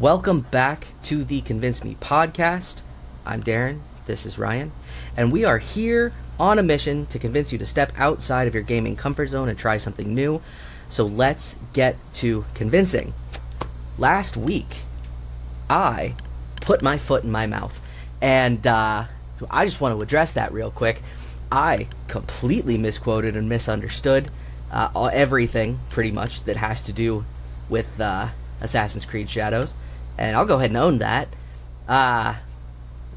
Welcome back to the Convince Me podcast. I'm Darren, this is Ryan, and we are here on a mission to convince you to step outside of your gaming comfort zone and try something new. So let's get to convincing. Last week, I put my foot in my mouth, and I just want to address that real quick. I completely misquoted and misunderstood everything, pretty much, that has to do with Assassin's Creed Shadows, and I'll go ahead and own that.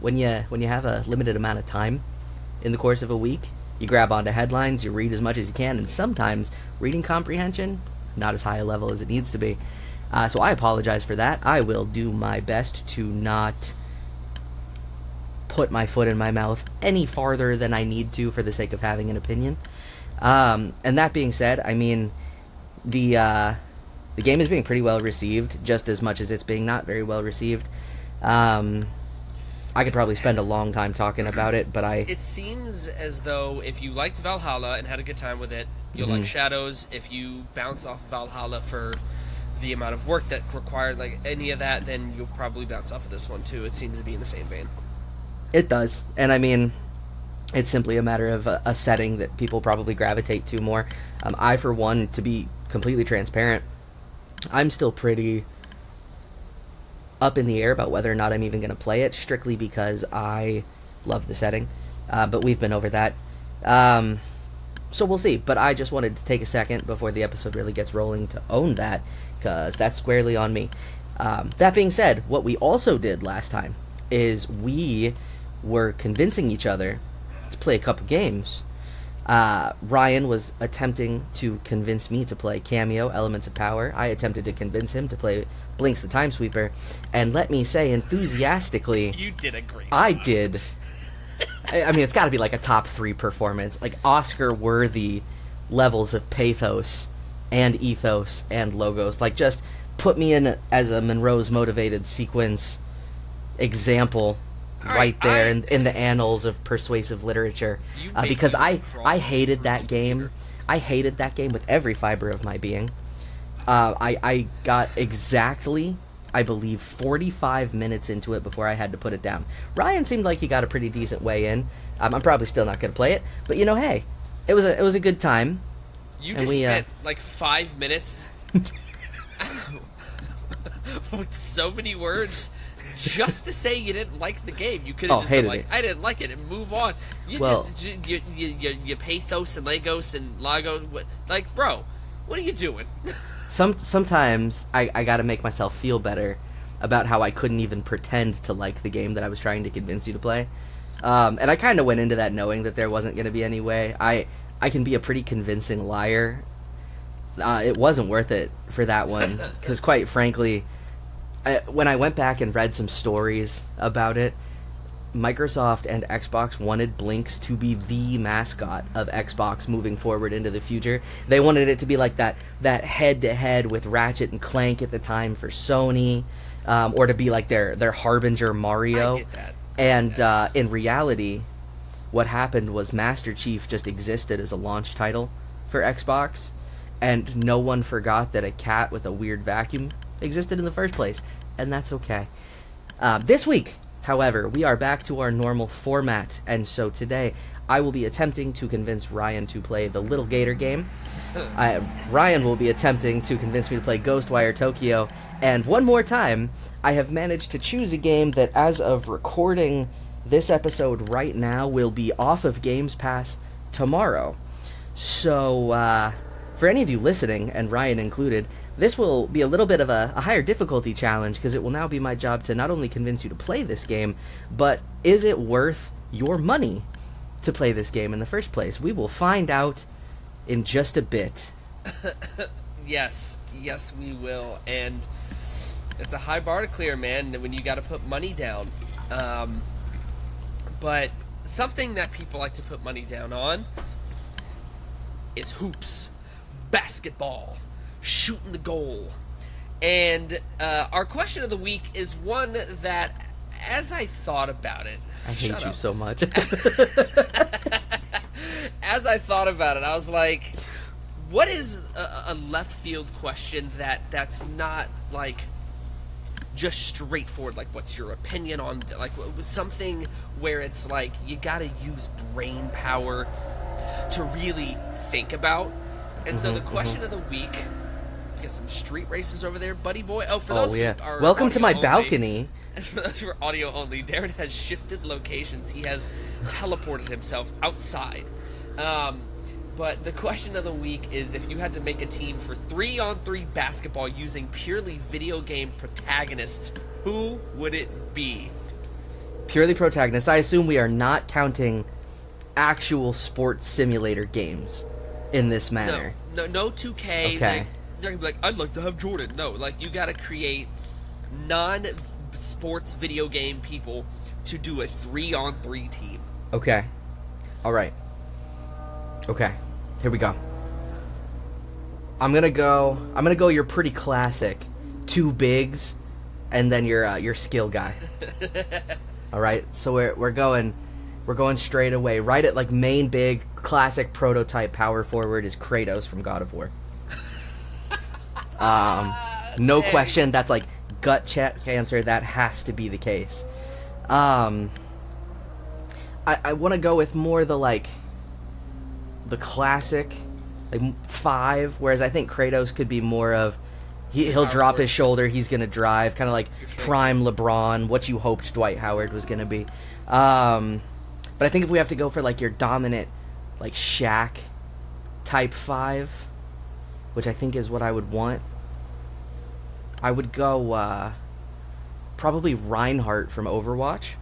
When you have a limited amount of time in the course of a week, you grab onto headlines, you read as much as you can, and sometimes reading comprehension, not as high a level as it needs to be. So I apologize for that. I will do my best to not put my foot in my mouth any farther than I need to for the sake of having an opinion. And that being said, I mean, the game is being pretty well received, just as much as it's being not very well received. I could probably spend a long time talking about it, but It seems as though if you liked Valhalla and had a good time with it, you'll like Shadows. If you bounce off Valhalla for the amount of work that required like any of that, then you'll probably bounce off of this one too. It seems to be in the same vein. It does, and I mean, it's simply a matter of a setting that people probably gravitate to more. I, for one, to be completely transparent, I'm still pretty up in the air about whether or not I'm even going to play it, strictly because I love the setting. But we've been over that. So we'll see. But I just wanted to take a second before the episode really gets rolling to own that, because that's squarely on me. That being said, what we also did last time is we were convincing each other to play a couple games. Ryan was attempting to convince me to play Cameo, Elements of Power. I attempted to convince him to play Blinks the Time Sweeper, and let me say enthusiastically, You did a great job. I did. I mean, it's got to be like a top 3 performance, like Oscar-worthy levels of pathos and ethos and logos. Like, just put me in as a Monroe's Motivated Sequence example right there in the annals of persuasive literature, because I hated that game. I hated that game with every fiber of my being. I got exactly, I believe, 45 minutes into it before I had to put it down. Ryan seemed like he got a pretty decent way in. I'm probably still not going to play it, but you know, hey, it was a good time. You just spent like 5 minutes with so many words just to say you didn't like the game. You could have just been like, I didn't like it, and move on. You pathos and Legos and Lagos. Like, bro, what are you doing? Sometimes I gotta make myself feel better about how I couldn't even pretend to like the game that I was trying to convince you to play. And I kind of went into that knowing that there wasn't going to be any way. I can be a pretty convincing liar. It wasn't worth it for that one, because quite frankly, when I went back and read some stories about it, Microsoft and Xbox wanted Blinks to be the mascot of Xbox moving forward into the future. They wanted it to be like that head-to-head with Ratchet and Clank at the time for Sony, or to be like their harbinger Mario. I get that. And in reality, what happened was Master Chief just existed as a launch title for Xbox, and no one forgot that a cat with a weird vacuum existed in the first place, and that's okay. This week, however, we are back to our normal format, and so today I will be attempting to convince Ryan to play the Little Gator game. Ryan will be attempting to convince me to play Ghostwire Tokyo, and one more time, I have managed to choose a game that, as of recording this episode right now, will be off of Games Pass tomorrow. So, for any of you listening, and Ryan included, this will be a little bit of a higher difficulty challenge, because it will now be my job to not only convince you to play this game, but is it worth your money to play this game in the first place? We will find out in just a bit. Yes, we will, and it's a high bar to clear, man, when you got to put money down. But something that people like to put money down on is hoops, basketball, shooting the goal. And our question of the week is one that, as I thought about it... I hate you so much. As I thought about it, I was like, what is a left field question that's not, like, just straightforward, like what's your opinion on, like something where it's like you gotta use brain power to really think about. And so the question of the week, get some street races over there, buddy boy. Oh, for those who are welcome to my audio balcony. For those who are audio only, Darren has shifted locations. He has teleported himself outside. But the question of the week is, if you had to make a team for 3-on-3 basketball using purely video game protagonists, who would it be? Purely protagonists. I assume we are not counting actual sports simulator games in this manner. No 2K. Okay. They're gonna be like, I'd like to have Jordan. No, like you gotta create non-sports video game people to do a 3-on-3 team. Okay. All right. Okay. Here we go. I'm gonna go your pretty classic 2 bigs, and then your skill guy. All right. So we're going straight away. Right at like main big classic prototype power forward is Kratos from God of War. No question. That's like gut check answer. That has to be the case. I want to go with more the classic, like 5. Whereas I think Kratos could be more of he'll drop his shoulder. He's gonna drive, kind of like prime LeBron. What you hoped Dwight Howard was gonna be. But I think if we have to go for like your dominant, like Shaq type 5, which I think is what I would want, I would go probably Reinhardt from Overwatch.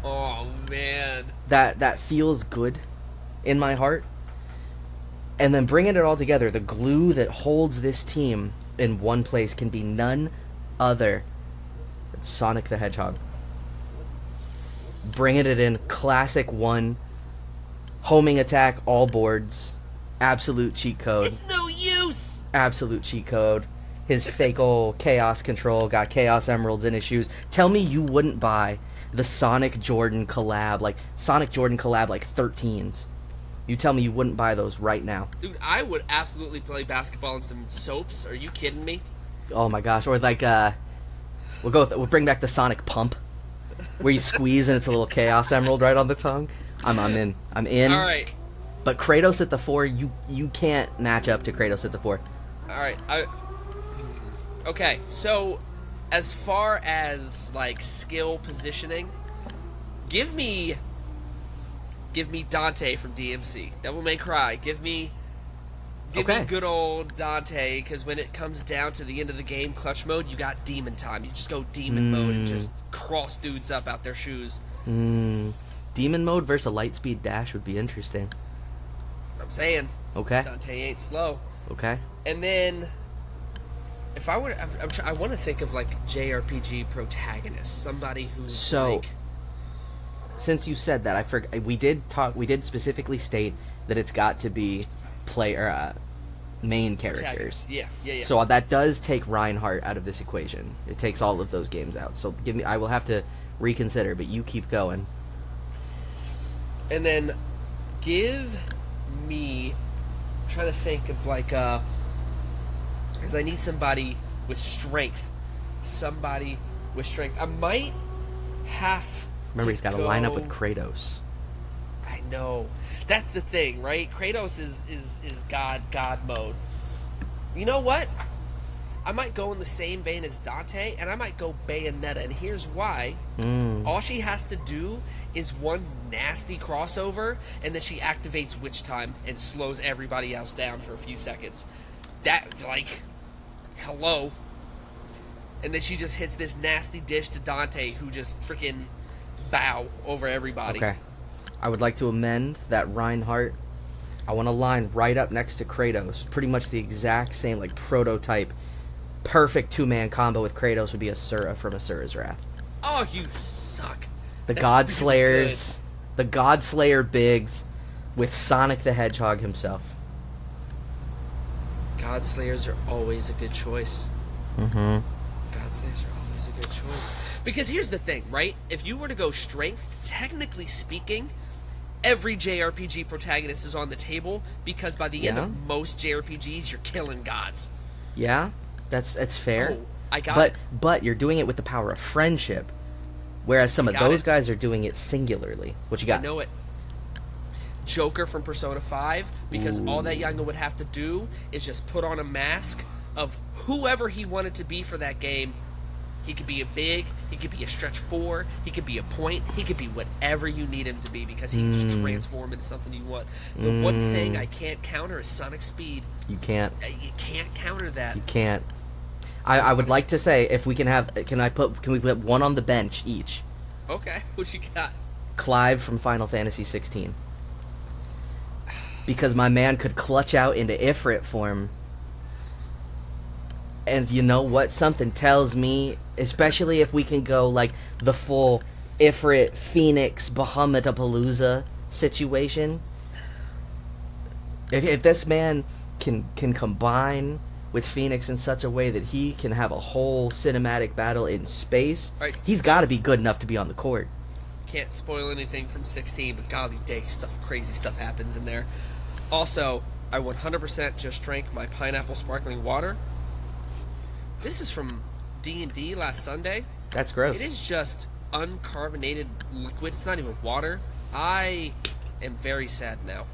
Oh man, that feels good in my heart. And then bringing it all together, the glue that holds this team in one place can be none other than Sonic the Hedgehog. Bringing it in, classic 1, homing attack, all boards, absolute cheat code. It's no use. Absolute cheat code. His fake ol' chaos control, got chaos emeralds in his shoes. Tell me you wouldn't buy the Sonic Jordan collab, like 13s. You tell me you wouldn't buy those right now. Dude, I would absolutely play basketball in some soaps. Are you kidding me? Oh my gosh. Or like we'll bring back the Sonic Pump, where you squeeze and it's a little chaos emerald right on the tongue. I'm in. All right. But Kratos at the 4, you can't match up to Kratos at the 4. All right. Okay, so as far as like skill positioning, give me Dante from DMC. Devil May Cry. Give me good old Dante, because when it comes down to the end of the game, clutch mode, you got demon time. You just go demon mode and just cross dudes up out their shoes. Demon mode versus a light speed dash would be interesting. I'm saying. Okay. Dante ain't slow. Okay. And then, if I were, I want to think of like JRPG protagonists, somebody who's so. Since you said that, I forgot. We did specifically state that it's got to be main characters. Yeah. So that does take Reinhardt out of this equation. It takes all of those games out. So I will have to reconsider, but you keep going. And then give me, I'm trying to think of like because I need somebody with strength. I might have. Remember, he's got to line up with Kratos. I know. That's the thing, right? Kratos is God mode. You know what? I might go in the same vein as Dante, and I might go Bayonetta, and here's why. All she has to do is one nasty crossover, and then she activates Witch Time and slows everybody else down for a few seconds. That, like, hello. And then she just hits this nasty dish to Dante, who just freaking bow over everybody. Okay. I would like to amend that Reinhardt. I want to line right up next to Kratos. Pretty much the exact same, like, prototype. Perfect 2-man combo with Kratos would be Asura from Asura's Wrath. Oh, you suck. The God Slayers. The God Slayer bigs with Sonic the Hedgehog himself. God Slayers are always a good choice. God Slayers are always a good choice. Because here's the thing, right? If you were to go strength, technically speaking, every JRPG protagonist is on the table, because by the end of most JRPGs, you're killing gods. Yeah, that's fair. I got it. But you're doing it with the power of friendship, whereas some of those guys are doing it singularly. What you got? I know it. Joker from Persona 5, because all that Yango would have to do is just put on a mask of whoever he wanted to be for that game. He could be a big, he could be a stretch 4, he could be a point, he could be whatever you need him to be, because he can just transform into something you want. The one thing I can't counter is Sonic speed. You can't. You can't counter that. You can't. I would like to say, if we can have, can we put one on the bench each? Okay, what you got? Clive from Final Fantasy 16. Because my man could clutch out into Ifrit form. And you know what? Something tells me, especially if we can go like the full Ifrit, Phoenix, Bahamutapalooza situation. If this man can combine with Phoenix in such a way that he can have a whole cinematic battle in space, right, he's got to be good enough to be on the court. Can't spoil anything from 16, but golly day, crazy stuff happens in there. Also, I 100% just drank my pineapple sparkling water. This is from D&D last Sunday. That's gross. It is just uncarbonated liquid. It's not even water. I am very sad now.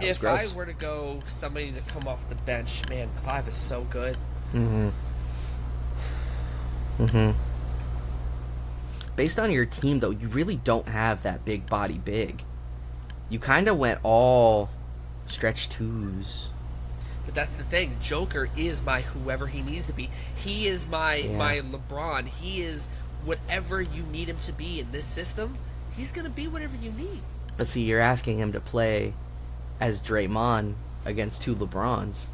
If gross. I were to go somebody to come off the bench, man, Clive is so good. Based on your team, though, you really don't have that big body big. You kind of went all stretch 2s. But that's the thing. Joker is my whoever he needs to be. He is my LeBron. He is whatever you need him to be in this system. He's going to be whatever you need. But see, you're asking him to play as Draymond against 2 LeBrons.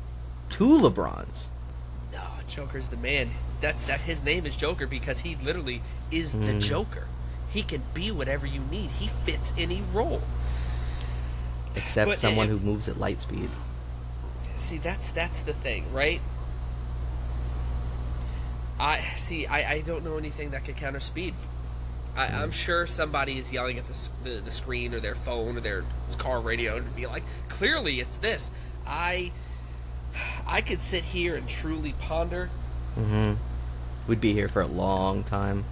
2 LeBrons. No, Joker's the man. His name is Joker because he literally is the Joker. He can be whatever you need. He fits any role. Except someone who moves at light speed. See, that's the thing, right? I don't know anything that could counter speed. I'm sure somebody is yelling at the screen or their phone or their car radio and be like, clearly it's this. I could sit here and truly ponder. We'd be here for a long time.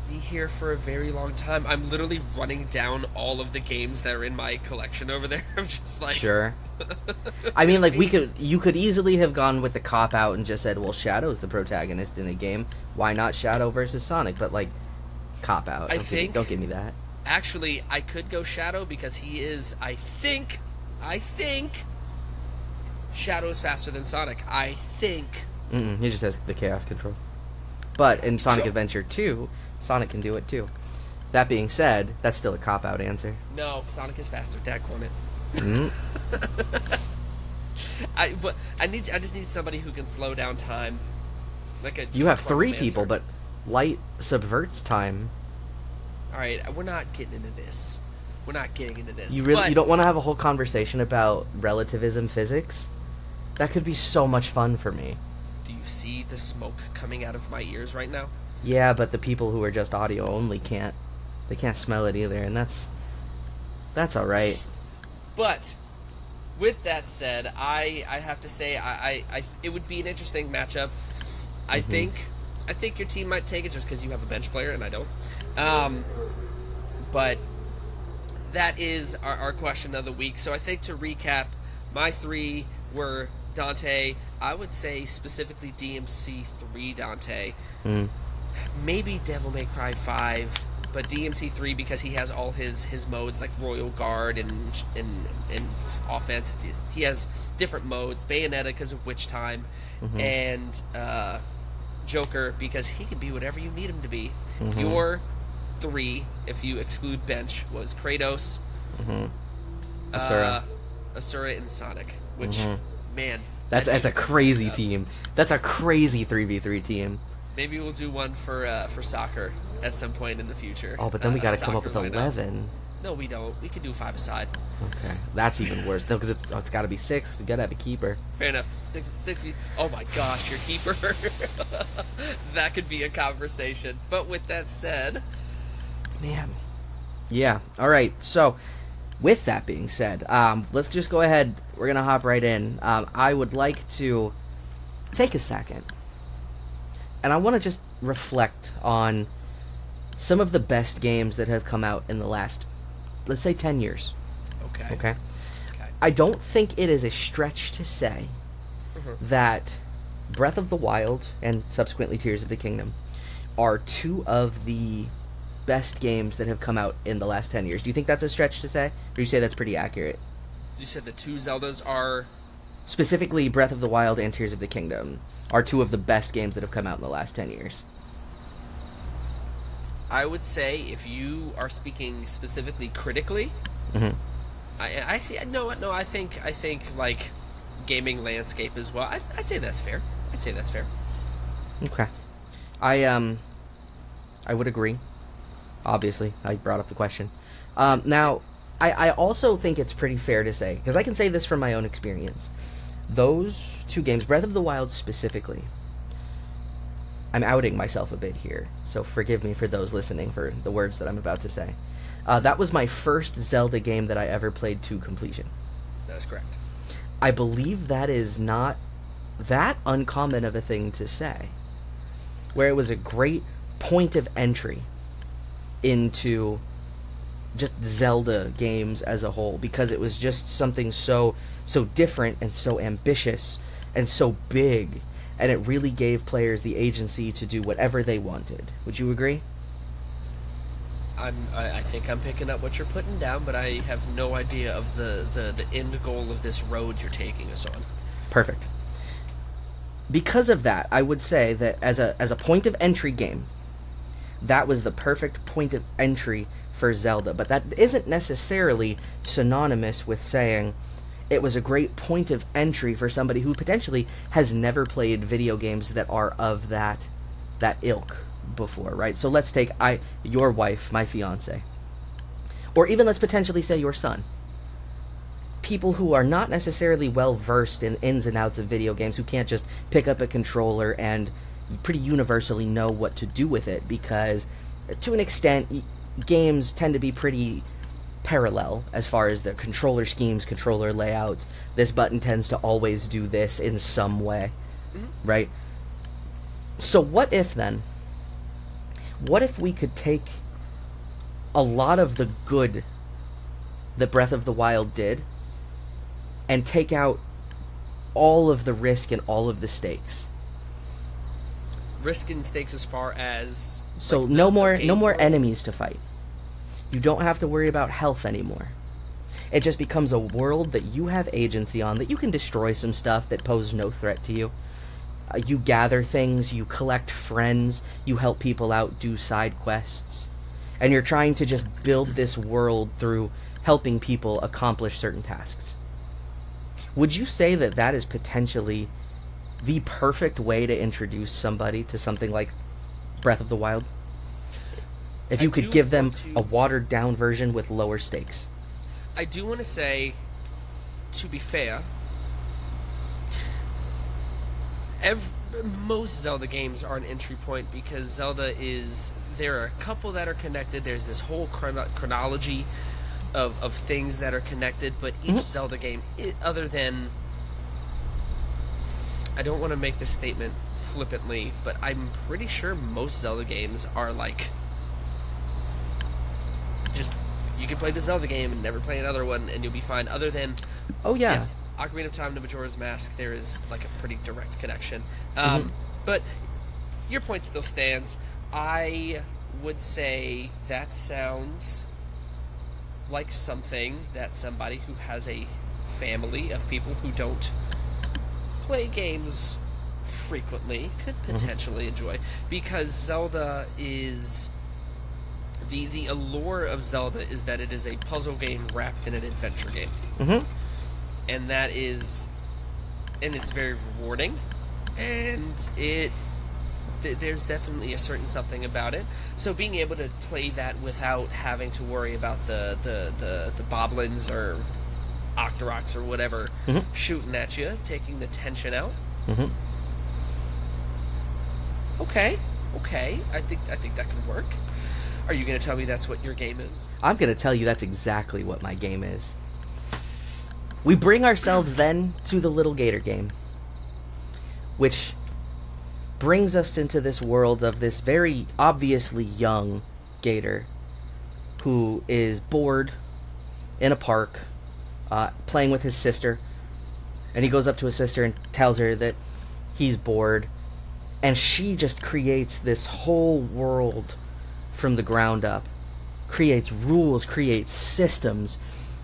Be here for a very long time. I'm literally running down all of the games that are in my collection over there. I'm just like... Sure. I mean, like, you could easily have gone with the cop-out and just said, well, Shadow's the protagonist in a game. Why not Shadow versus Sonic? But, like, cop-out. Don't give me that. Actually, I could go Shadow because he is, I think, Shadow is faster than Sonic. I think. He just has the Chaos Control. But in Sonic Adventure 2, Sonic can do it too. That being said, that's still a cop-out answer. No, Sonic is faster. Dad won it. I just need somebody who can slow down time. You have 3 people, but light subverts time. All right, we're not getting into this. You don't want to have a whole conversation about relativism physics? That could be so much fun for me. Do you see the smoke coming out of my ears right now? Yeah, but the people who are just audio only can't. They can't smell it either, and that's all right. But with that said, I have to say it would be an interesting matchup. I think your team might take it just because you have a bench player and I don't. But that is our question of the week. So I think to recap, my 3 were Dante. I would say specifically DMC3 Dante. Maybe Devil May Cry 5, but DMC3 because he has all his modes like Royal Guard and offense. He has different modes. Bayonetta because of Witch Time, and Joker because he can be whatever you need him to be. Your 3, if you exclude bench, was Kratos, Asura, and Sonic. Which, man, that's a crazy team. That's a crazy 3v3 team. Maybe we'll do one for soccer at some point in the future. Oh, but then we got to come up with 11. No, we don't. We can do 5 aside. Okay, that's even worse. No, because it's got to be 6. You got to have a keeper. Fair enough. 6. Oh my gosh, your keeper. That could be a conversation. But with that said, man, yeah. All right. So, with that being said, let's just go ahead. We're gonna hop right in. I would like to take a second and I want to just reflect on some of the best games that have come out in the last, let's say, 10 years. Okay. Okay? I don't think it is a stretch to say that Breath of the Wild and subsequently Tears of the Kingdom are two of the best games that have come out in the last 10 years. Do you think that's a stretch to say? Or do you say that's pretty accurate? You said the two Zeldas are... Specifically, Breath of the Wild and Tears of the Kingdom are two of the best games that have come out in the last 10 years. I would say, if you are speaking specifically critically, I see. No. I think like gaming landscape as well. I'd say that's fair. Okay, I would agree. Obviously, I brought up the question. Now, I also think it's pretty fair to say, because I can say this from my own experience, those two games, Breath of the Wild specifically, I'm outing myself a bit here, so forgive me for those listening for the words that I'm about to say. That was my first Zelda game that I ever played to completion. That is correct. I believe that is not that uncommon of a thing to say, where it was a great point of entry into just Zelda games as a whole, because it was just something so different and so ambitious and so big, and it really gave players the agency to do whatever they wanted. Would you agree? I think I'm picking up what you're putting down, but I have no idea of the end goal of this road you're taking us on. Perfect. Because of that, I would say that as a point of entry game, that was the perfect point of entry for Zelda. But that isn't necessarily synonymous with saying it was a great point of entry for somebody who potentially has never played video games that are of that ilk before, right? So let's take your wife, my fiance, or even let's potentially say your son. People who are not necessarily well versed in ins and outs of video games, who can't just pick up a controller and pretty universally know what to do with it, because to an extent games tend to be pretty parallel as far as the controller schemes, controller layouts. This button tends to always do this in some way, right? So what if we could take a lot of the good that Breath of the Wild did and take out all of the risk and all of the stakes? Risk and stakes as far as... So like no more enemies to fight. You don't have to worry about health anymore. It just becomes a world that you have agency on, that you can destroy some stuff that pose no threat to you. You gather things, you collect friends, you help people out, do side quests. And you're trying to just build this world through helping people accomplish certain tasks. Would you say that that is potentially the perfect way to introduce somebody to something like Breath of the Wild? If you could give them a watered-down version with lower stakes. I do want to say, to be fair, most Zelda games are an entry point, because Zelda there are a couple that are connected. There's this whole chronology of things that are connected, but each Zelda game, other than... I don't want to make this statement flippantly, but I'm pretty sure most Zelda games are like... just, you can play the Zelda game and never play another one and you'll be fine, other than... Oh, yeah. Yes, Ocarina of Time to Majora's Mask, there is like a pretty direct connection. But your point still stands. I would say that sounds like something that somebody who has a family of people who don't play games frequently could potentially enjoy, because Zelda is... The allure of Zelda is that it is a puzzle game wrapped in an adventure game. And that is... and it's very rewarding, and there's definitely a certain something about it. So being able to play that without having to worry about the boblins or Octoroks or whatever shooting at you, taking the tension out. Okay. I think that could work. Are you going to tell me that's what your game is? I'm going to tell you that's exactly what my game is. We bring ourselves then to the little Gator game, which brings us into this world of this very obviously young Gator who is bored in a park playing with his sister. And he goes up to his sister and tells her that he's bored. And she just creates this whole world from the ground up. Creates rules, creates systems.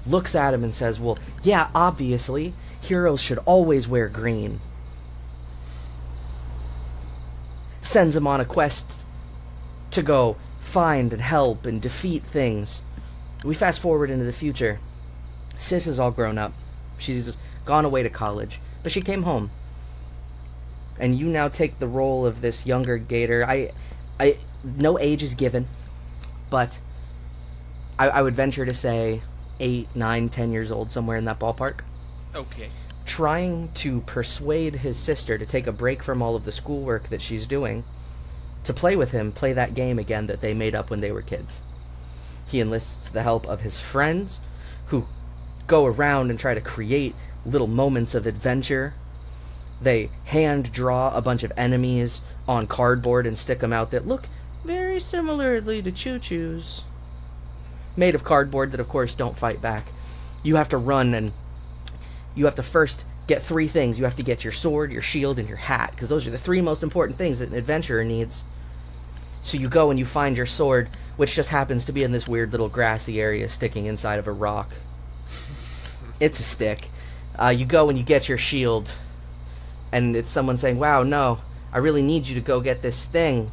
Looks at him and says, well, yeah, obviously, heroes should always wear green. Sends him on a quest to go find and help and defeat things. We fast forward into the future. Sis is all grown up. She's gone away to college, but she came home. And you now take the role of this younger Gator. I no age is given, but I would venture to say 8, 9, 10 years old, somewhere in that ballpark. Okay. Trying to persuade his sister to take a break from all of the schoolwork that she's doing to play with him, play that game again that they made up when they were kids. He enlists the help of his friends, who go around and try to create little moments of adventure. They hand draw a bunch of enemies on cardboard and stick them out that look very similarly to choo-choos. Made of cardboard that, of course, don't fight back. You have to run, and you have to first get 3 things. You have to get your sword, your shield, and your hat, because those are the 3 most important things that an adventurer needs. So you go and you find your sword, which just happens to be in this weird little grassy area sticking inside of a rock. It's a stick. You go and you get your shield, and it's someone saying, wow, no, I really need you to go get this thing.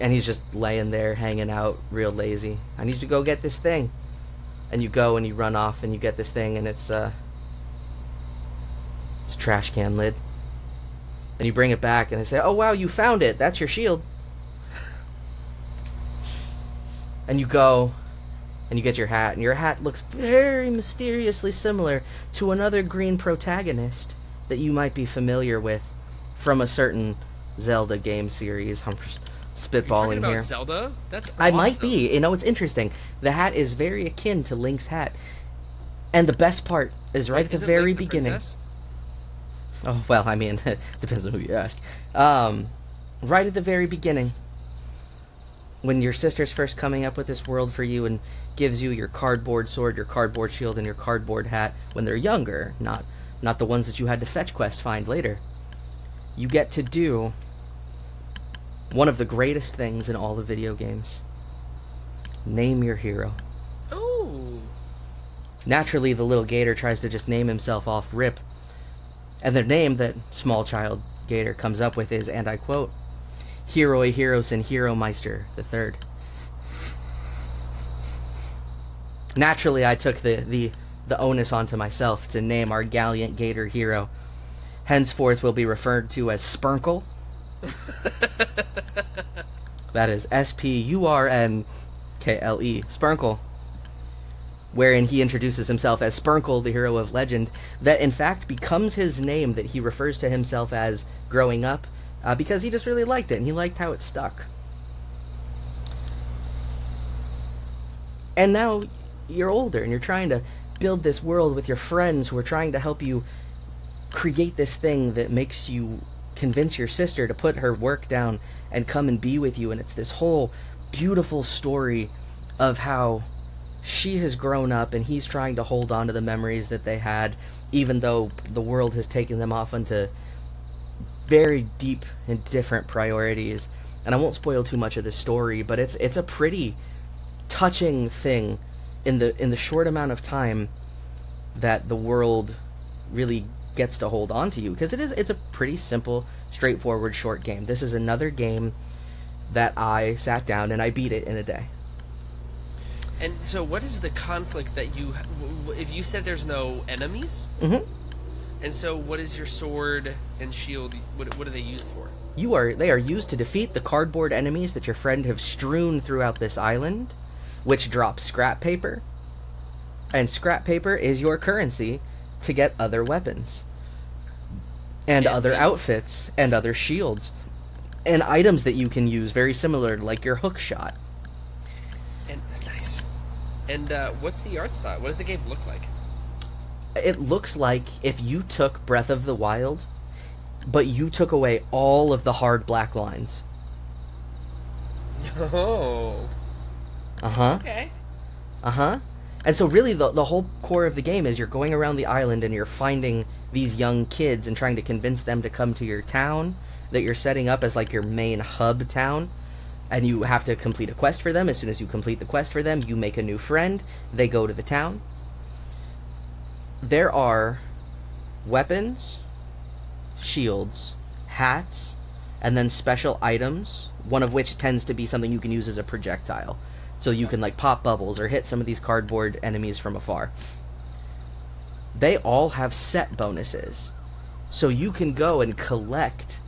And he's just laying there, hanging out, real lazy. I need you to go get this thing. And you go and you run off and you get this thing, and it's a trash can lid. And you bring it back and they say, oh wow, you found it, that's your shield. And you go and you get your hat, and your hat looks very mysteriously similar to another green protagonist that you might be familiar with from a certain Zelda game series. I'm just spitballing about here. Zelda? That's awesome. I might be. You know, it's interesting. The hat is very akin to Link's hat. And the best part is right at the very beginning. Princess? Oh, well, I mean, it depends on who you ask. Right at the very beginning, when your sister's first coming up with this world for you and gives you your cardboard sword, your cardboard shield, and your cardboard hat when they're younger, not the ones that you had to fetch quest find later, you get to do one of the greatest things in all of video games. Name your hero. Ooh. Naturally, the little Gator tries to just name himself off rip. And the name that small child Gator comes up with is, and I quote, Heroi Herosin Hero Meister III. Naturally, I took the onus onto myself to name our gallant Gator hero. Henceforth will be referred to as Spurnkle. That is Spurnkle. Spurnkle. Wherein he introduces himself as Spurnkle, the hero of legend, that in fact becomes his name that he refers to himself as growing up, because he just really liked it, and he liked how it stuck. And now you're older, and you're trying to build this world with your friends who are trying to help you create this thing that makes you convince your sister to put her work down and come and be with you, and it's this whole beautiful story of how she has grown up and he's trying to hold on to the memories that they had, even though the world has taken them off into very deep and different priorities. And I won't spoil too much of the story, but it's a pretty touching thing in the short amount of time that the world really gets to hold on to you, because it's a pretty simple, straightforward, short game. This is another game that I sat down and I beat it in a day. And so what is the conflict that you... If you said there's no enemies? Mm-hmm. And so what is your sword and shield... What are they used for? They are used to defeat the cardboard enemies that your friend have strewn throughout this island, which drops scrap paper. And scrap paper is your currency to get other weapons. And other outfits. And other shields. And items that you can use very similar, like your hook shot. And nice. And what's the art style? What does the game look like? It looks like if you took Breath of the Wild, but you took away all of the hard black lines. Oh. Uh-huh. Okay. Uh-huh. And so really the whole core of the game is you're going around the island and you're finding these young kids and trying to convince them to come to your town that you're setting up as like your main hub town. And you have to complete a quest for them. As soon as you complete the quest for them, you make a new friend. They go to the town. There are weapons, shields, hats, and then special items, one of which tends to be something you can use as a projectile. So you can like pop bubbles or hit some of these cardboard enemies from afar. They all have set bonuses. So you can go and collect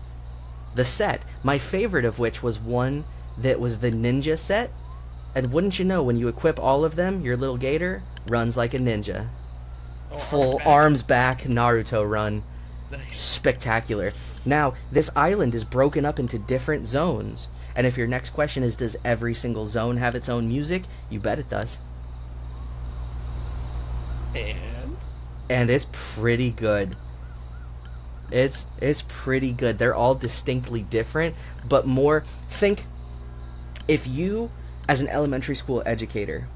the set. My favorite of which was one that was the ninja set. And wouldn't you know, when you equip all of them, your little Gator runs like a ninja. Oh, Full arms back Naruto run. Nice. Spectacular. Now, this island is broken up into different zones. And if your next question is, does every single zone have its own music? You bet it does. And it's pretty good. It's pretty good. They're all distinctly different, but more... Think, if you, as an elementary school educator,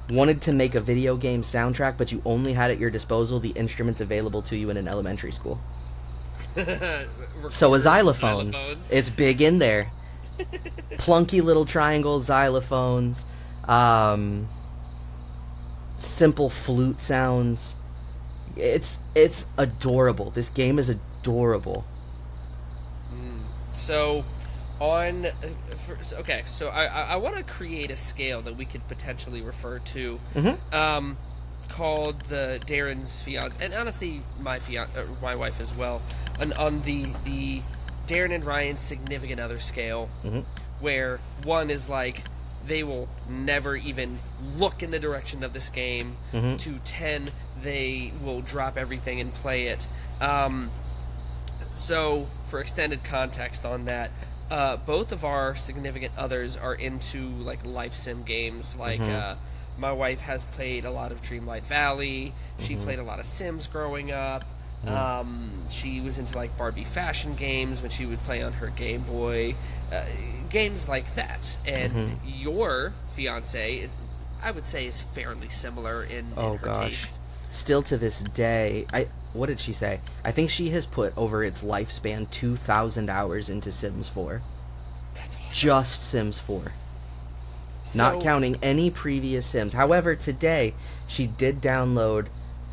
wanted to make a video game soundtrack, but you only had at your disposal the instruments available to you in an elementary school. So a xylophone. It's big in there. Plunky little triangle xylophones. Simple flute sounds. It's adorable. This game is adorable. So, so I want to create a scale that we could potentially refer to, called the Darren's fiance, and honestly my wife as well, on the Darren and Ryan's significant other scale, where one is like they will never even look in the direction of this game, to 10 they will drop everything and play it. So for extended context on that, both of our significant others are into like life sim games. Like my wife has played a lot of Dreamlight Valley. She played a lot of Sims growing up. She was into like Barbie fashion games when she would play on her Game Boy, games like that. And your fiance is, I would say, is fairly similar in her taste. Still to this day, what did she say? I think she has put over its lifespan 2,000 hours into Sims 4. That's awesome. Just Sims 4. Not counting any previous Sims. However, today she did download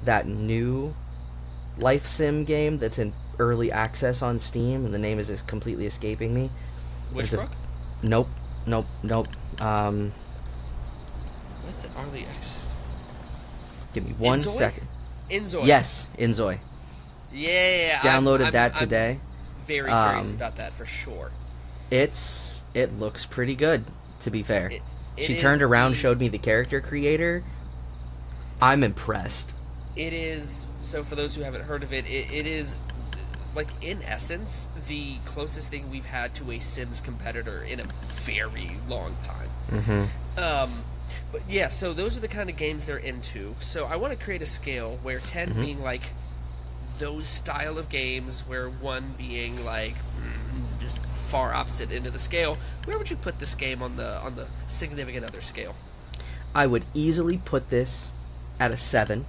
that new life sim game that's in early access on Steam, and the name is completely escaping me. Wishbrook? Nope. What's it? Early access? Give me one second. Inzoi. Yes, Inzoi. Yeah. Downloaded that today. I'm very curious about that for sure. It looks pretty good, to be fair. She turned around, showed me the character creator. I'm impressed. It is, so for those who haven't heard of it, it is, like, in essence, the closest thing we've had to a Sims competitor in a very long time. But yeah, so those are the kind of games they're into. So I want to create a scale where 10 being like those style of games, where 1 being like just far opposite end of the scale. Where would you put this game on the significant other scale? I would easily put this at a 7.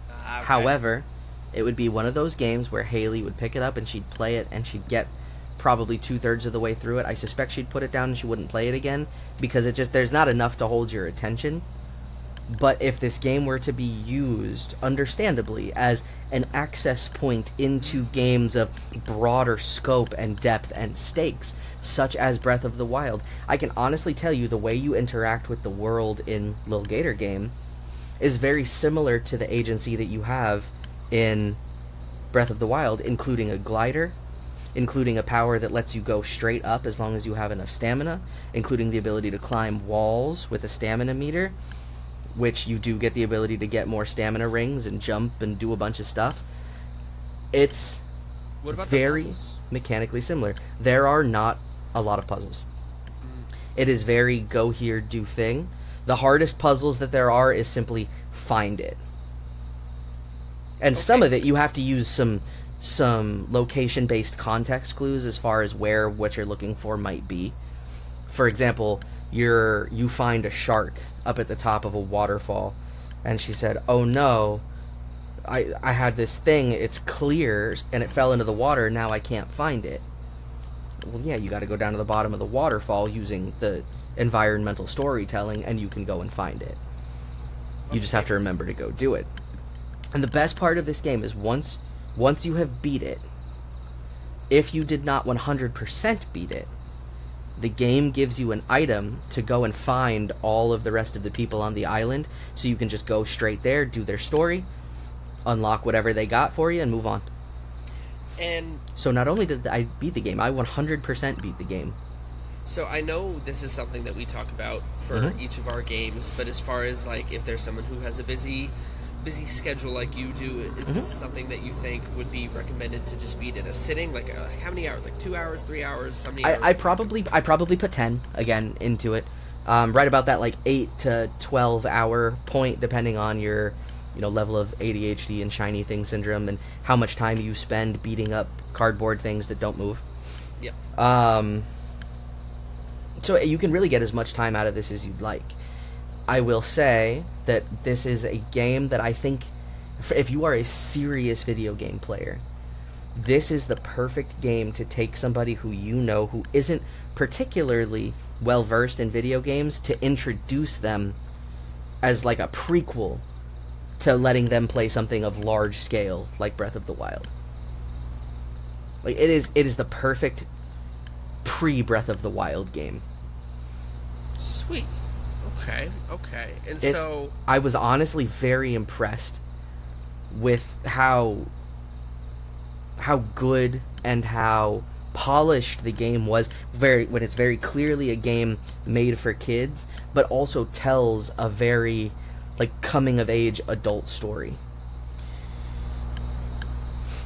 Okay. However, it would be one of those games where Haley would pick it up and she'd play it and she'd get probably 2/3 of the way through it. I suspect she'd put it down and she wouldn't play it again because there's not enough to hold your attention. But if this game were to be used, understandably, as an access point into games of broader scope and depth and stakes, such as Breath of the Wild, I can honestly tell you the way you interact with the world in Lil Gator game is very similar to the agency that you have in Breath of the Wild, including a glider, including a power that lets you go straight up as long as you have enough stamina, including the ability to climb walls with a stamina meter, which you do get the ability to get more stamina rings and jump and do a bunch of stuff. It's very mechanically similar. There are not a lot of puzzles. It is very go here, do thing. The hardest puzzles that there are is simply find it. And some of it you have to use some some location-based context clues as far as where what you're looking for might be. For example, you find a shark up at the top of a waterfall, and she said, "Oh no, I had this thing. It's clear, and it fell into the water. Now I can't find it." Well, yeah, you got to go down to the bottom of the waterfall using the environmental storytelling, and you can go and find it. You just have to remember to go do it. And the best part of this game is once you have beat it, if you did not 100% beat it, the game gives you an item to go and find all of the rest of the people on the island, so you can just go straight there, do their story, unlock whatever they got for you, and move on. And so not only did I beat the game, I 100% beat the game. So I know this is something that we talk about for each of our games, but as far as like if there's someone who has a busy schedule like you do, is this something that you think would be recommended to just beat in a sitting? Like how many hours? Like 2 hours, 3 hours? How many hours? I probably put 10 again into it, right about that like 8 to 12 hour point, depending on your level of ADHD and shiny thing syndrome and how much time you spend beating up cardboard things that don't move. Yeah. So you can really get as much time out of this as you'd like. I will say that this is a game that I think, if you are a serious video game player, this is the perfect game to take somebody who who isn't particularly well versed in video games, to introduce them as like a prequel to letting them play something of large scale like Breath of the Wild. Like it is the perfect pre-Breath of the Wild game. Sweet. Okay. And so I was honestly very impressed with how good and how polished the game was, when it's very clearly a game made for kids, but also tells a very like coming of age adult story.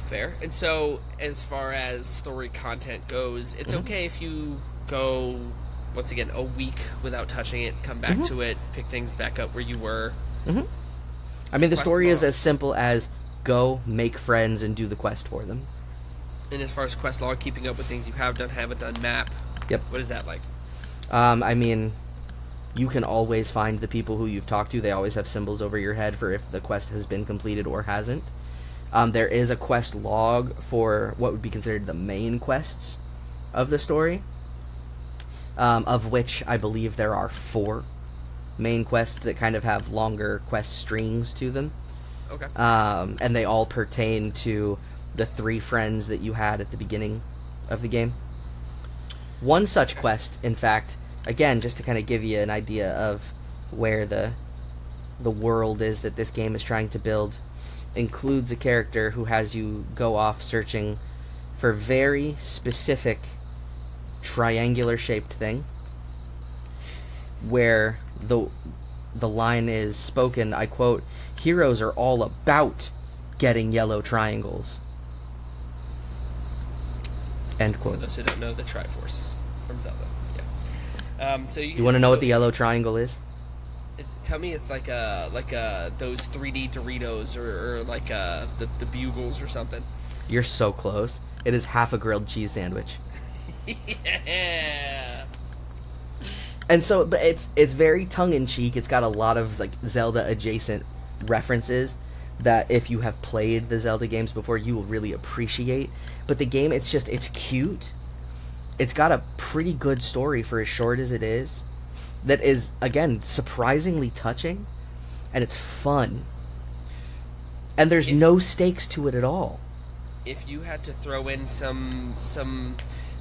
Fair. And so as far as story content goes, it's okay if you go once again a week without touching it, come back to it, pick things back up where you were. I mean, the story is as simple as go make friends and do the quest for them. And as far as quest log, keeping up with things you have done, haven't done, map. Yep. What is that like? I mean, you can always find the people who you've talked to. They always have symbols over your head for if the quest has been completed or hasn't. There is a quest log for what would be considered the main quests of the story, of which I believe there are 4 main quests that kind of have longer quest strings to them. Okay. And they all pertain to the 3 friends that you had at the beginning of the game. One such quest, in fact, again, just to kind of give you an idea of where the world is that this game is trying to build, includes a character who has you go off searching for very specific triangular shaped thing, where the line is spoken, I quote, "Heroes are all about getting yellow triangles." End quote. For those who don't know, the Triforce from Zelda. Yeah. So you want to know what the yellow triangle is? Tell me, it's like those 3D Doritos or like the Bugles or something. You're so close. It is half a grilled cheese sandwich. Yeah. And so, but it's very tongue in cheek. It's got a lot of like Zelda adjacent references that if you have played the Zelda games before, you will really appreciate. But the game, it's cute. It's got a pretty good story for as short as it is. That is, again, surprisingly touching, and it's fun. And there's no stakes to it at all. If you had to throw in some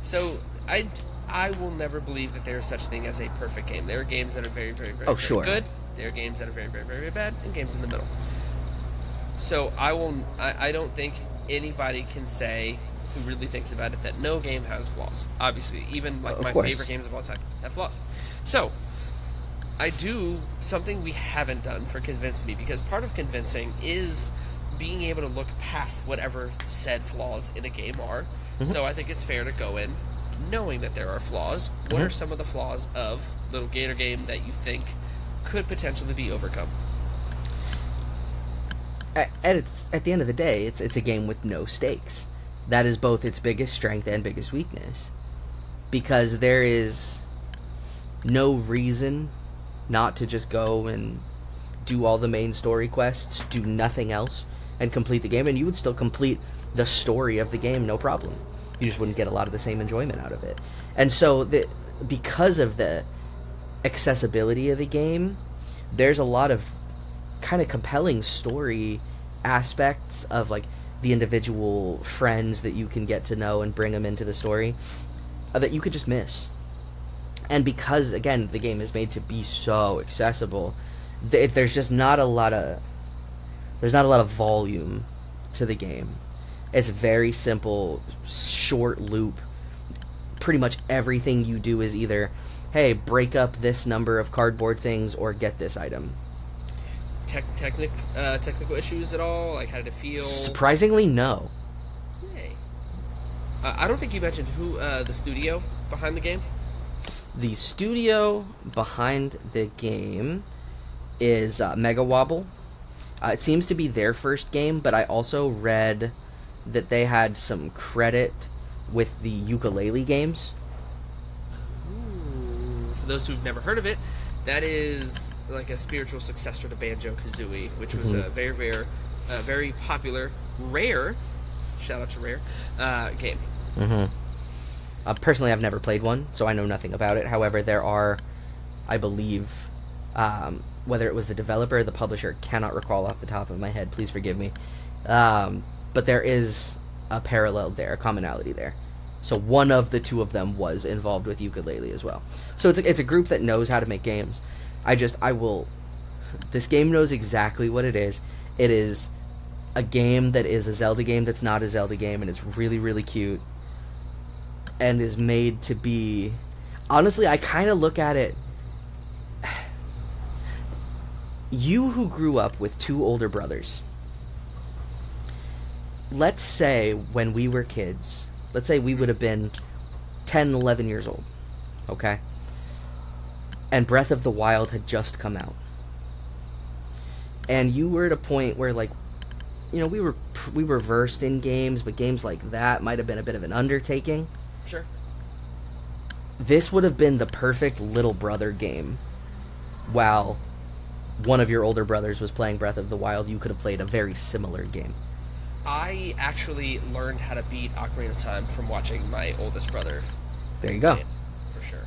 so I will never believe that there is such thing as a perfect game. There are games that are very, very, very, very good. There are games that are very, very, very, very bad, and games in the middle. So I don't think anybody can say, who really thinks about it, that no game has flaws. Obviously, even like my favorite games of all time have flaws. So I do something we haven't done for Convince Me, because part of convincing is being able to look past whatever said flaws in a game are. So I think it's fair to go in knowing that there are flaws. What are some of the flaws of Little Gator game that you think could potentially be overcome? at the end of the day, it's a game with no stakes. That is both its biggest strength and biggest weakness, because there is no reason not to just go and do all the main story quests, do nothing else, and complete the game, and you would still complete the story of the game, no problem. You just wouldn't get a lot of the same enjoyment out of it. And so, because of the accessibility of the game, there's a lot of kind of compelling story aspects of, like, the individual friends that you can get to know and bring them into the story that you could just miss. And because, again, the game is made to be so accessible, there's just not a lot of volume to the game. It's very simple, short loop. Pretty much everything you do is either, hey, break up this number of cardboard things or get this item. Technical issues at all? Like, how did it feel? Surprisingly, no. Hey. I don't think you mentioned who the studio behind the game. The studio behind the game is Mega Wobble. It seems to be their first game, but I also read that they had some credit with the Yooka-Laylee games. Ooh. For those who've never heard of it, that is like a spiritual successor to Banjo-Kazooie, which was a very rare, very popular, rare, shout out to Rare, game. Personally, I've never played one, so I know nothing about it. However, there are, I believe, whether it was the developer or the publisher, cannot recall off the top of my head, please forgive me, but there is a parallel there, a commonality there. So one of the two of them was involved with Yooka-Laylee as well. So it's a group that knows how to make games. This game knows exactly what it is. It is a game that is a Zelda game that's not a Zelda game, and it's really, really cute. And is made to be... Honestly, I kind of look at it... You who grew up with two older brothers, let's say when we were kids, let's say we would have been 10, 11 years old, okay? And Breath of the Wild had just come out. And you were at a point where, like, you know, we were versed in games, but games like that might have been a bit of an undertaking. Sure. This would have been the perfect little brother game. While one of your older brothers was playing Breath of the Wild, you could have played a very similar game. I actually learned how to beat Ocarina of Time from watching my oldest brother. There you go. Game, for sure.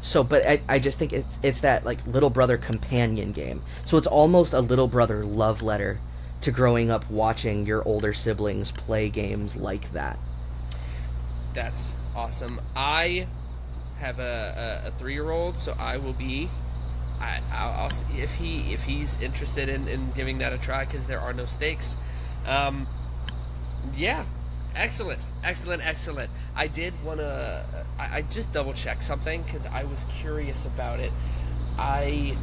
So, but I just think it's that, like, little brother companion game. So it's almost a little brother love letter to growing up watching your older siblings play games like that. That's awesome. I have a 3-year-old, so I will be... I'll see if he's interested in giving that a try, because there are no stakes. Yeah, excellent. I did want to... I just double-checked something, because I was curious about it. I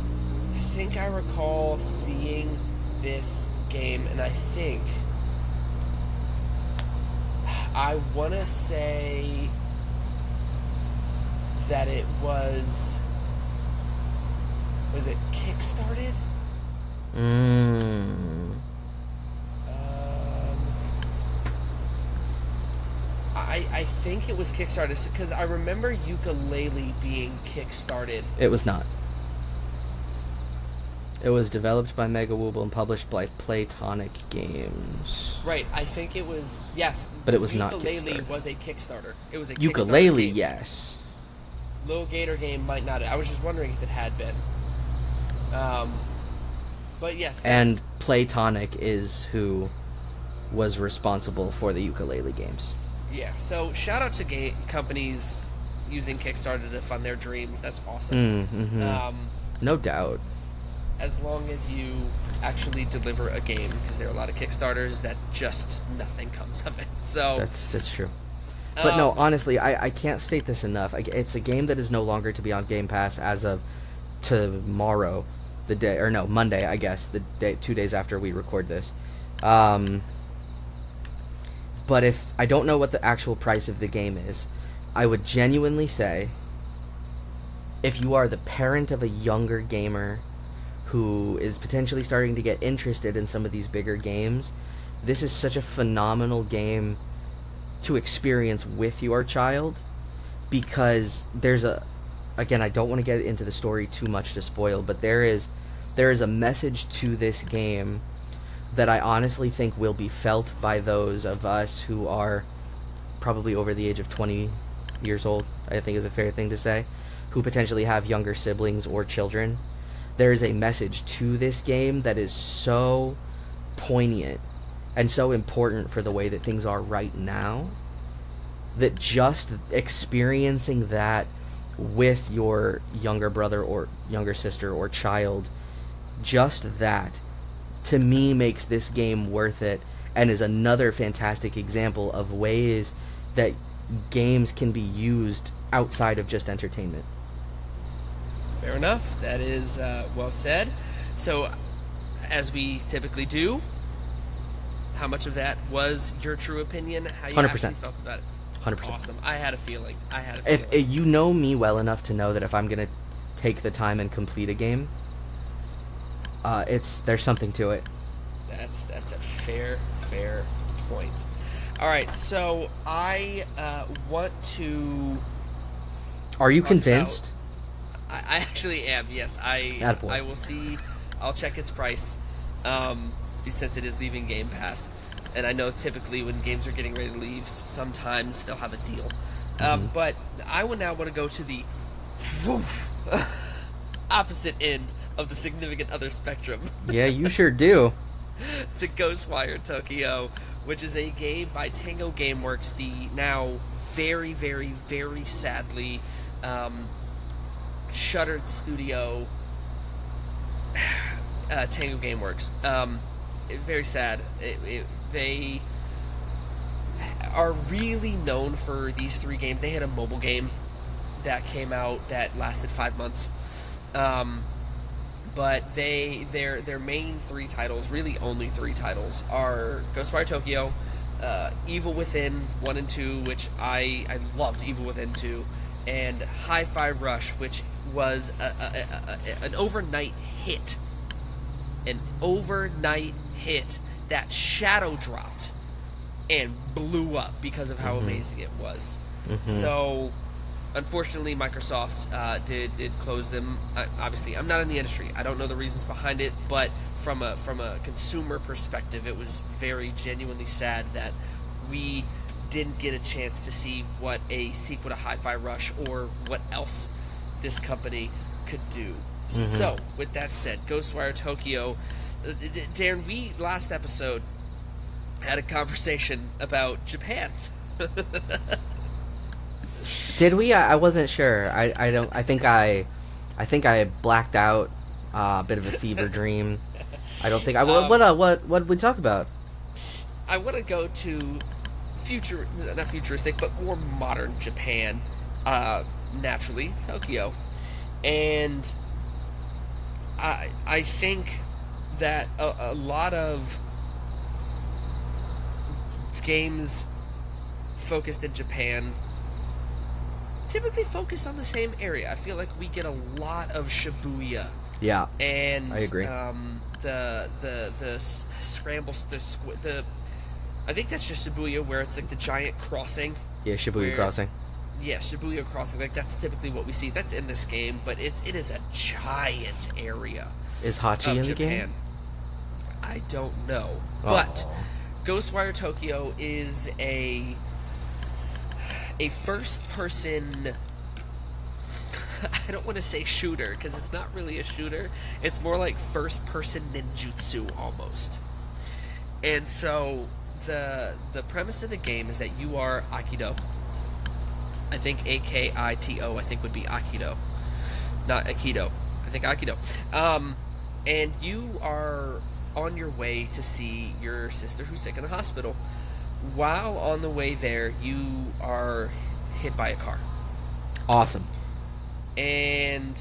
think I recall seeing this game, and I think... I want to say that it was... Was it Kickstarted? I think it was Kickstarted, because I remember Yooka-Laylee being Kickstarted. It was not. It was developed by Mega Wooble and published by Playtonic Games. Right, I think it was, yes. But it was not Yooka-Laylee Kickstarted. was a Kickstarter. It was a Yooka-Laylee, Kickstarter game. yes. Little Gator game might not. I was just wondering if it had been. But yes. And Playtonic is who was responsible for the Yooka-Laylee games. Yeah, so shout out to companies using Kickstarter to fund their dreams. That's awesome. No doubt. As long as you actually deliver a game, because there are a lot of Kickstarters that just nothing comes of it. So that's true. But no, honestly, I can't state this enough. It's a game that is no longer to be on Game Pass as of tomorrow, Monday, I guess, 2 days after we record this. But if I don't know what the actual price of the game is, I would genuinely say, if you are the parent of a younger gamer who is potentially starting to get interested in some of these bigger games, this is such a phenomenal game to experience with your child, because again, I don't want to get into the story too much to spoil, but there is a message to this game that I honestly think will be felt by those of us who are probably over the age of 20 years old, I think is a fair thing to say, who potentially have younger siblings or children. There is a message to this game that is so poignant and so important for the way that things are right now, that just experiencing that with your younger brother or younger sister or child, just that, to me, makes this game worth it, and is another fantastic example of ways that games can be used outside of just entertainment. Fair enough. That is well said. So, as we typically do, how much of that was your true opinion? How you 100%. actually felt about it? 100%. Awesome. I had a feeling. If you know me well enough to know that if I'm gonna take the time and complete a game, there's something to it. That's a fair point. All right, so I want to. Are you convinced? I actually am. Yes, Attaboy. I will see. I'll check its price, since it is leaving Game Pass, and I know typically when games are getting ready to leave, sometimes they'll have a deal. But I would now want to go to the opposite end of the significant other spectrum. Yeah, you sure do. To Ghostwire Tokyo, which is a game by Tango Gameworks, the now very, very, very sadly shuttered studio, Tango Gameworks. Very sad. They are really known for these three games. They had a mobile game that came out that lasted 5 months. But their main three titles, really only three titles, are Ghostwire Tokyo, Evil Within 1 and 2, which I loved Evil Within 2, and Hi-Fi Rush, which was an overnight hit. An overnight hit that shadow dropped and blew up because of how amazing it was. So, unfortunately, Microsoft did close them. Obviously, I'm not in the industry. I don't know the reasons behind it, but from a consumer perspective, it was very genuinely sad that we didn't get a chance to see what a sequel to Hi-Fi Rush or what else this company could do. So, with that said, Ghostwire Tokyo, Darren, we last episode had a conversation about Japan. Did we? I wasn't sure. I don't. I think I blacked out. A bit of a fever dream. I don't think I. What did we talk about? I want to go to not futuristic, but more modern Japan. Naturally, Tokyo, and I think that a lot of games focused in Japan typically focus on the same area. I feel like we get a lot of Shibuya. Yeah, and I agree. The scrambles, I think that's just Shibuya, where it's like the giant crossing. Yeah, Shibuya crossing. Yeah, Shibuya crossing. Like, that's typically what we see. That's in this game, but it is a giant area. Is Hachi in Japan. the game? I don't know, but Ghostwire Tokyo is a first-person. I don't want to say shooter, because it's not really a shooter. It's more like first-person ninjutsu almost. And so the premise of the game is that you are Aikido. I think Akito, I think would be Aikido, not Aikido. I think Aikido. And you are on your way to see your sister who's sick in the hospital. While on the way there, you are hit by a car. Awesome. And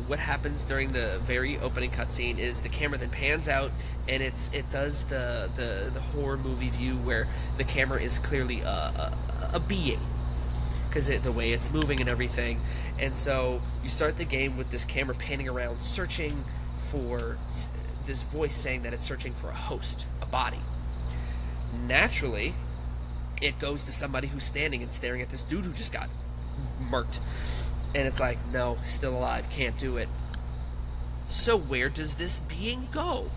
what happens during the very opening cutscene is the camera then pans out, and it does the horror movie view where the camera is clearly a being because the way it's moving and everything. And so you start the game with this camera panning around, searching for this voice saying that it's searching for a host, a body. Naturally, it goes to somebody who's standing and staring at this dude who just got murked. And it's like, no, still alive, can't do it. So where does this being go?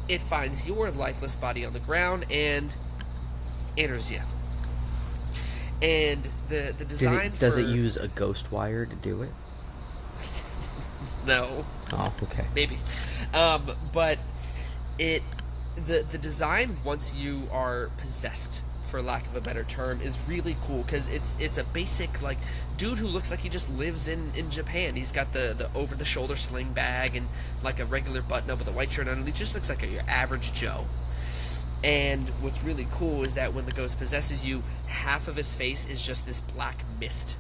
It finds your lifeless body on the ground and enters you. And the design does it use a Ghostwire to do it? No. Oh, okay. Maybe. But the design, once you are possessed, for lack of a better term, is really cool, because it's a basic, like, dude who looks like he just lives in Japan. He's got the over-the-shoulder sling bag and, like, a regular button-up with a white shirt underneath. Just looks like your average Joe. And what's really cool is that when the ghost possesses you, half of his face is just this black mist.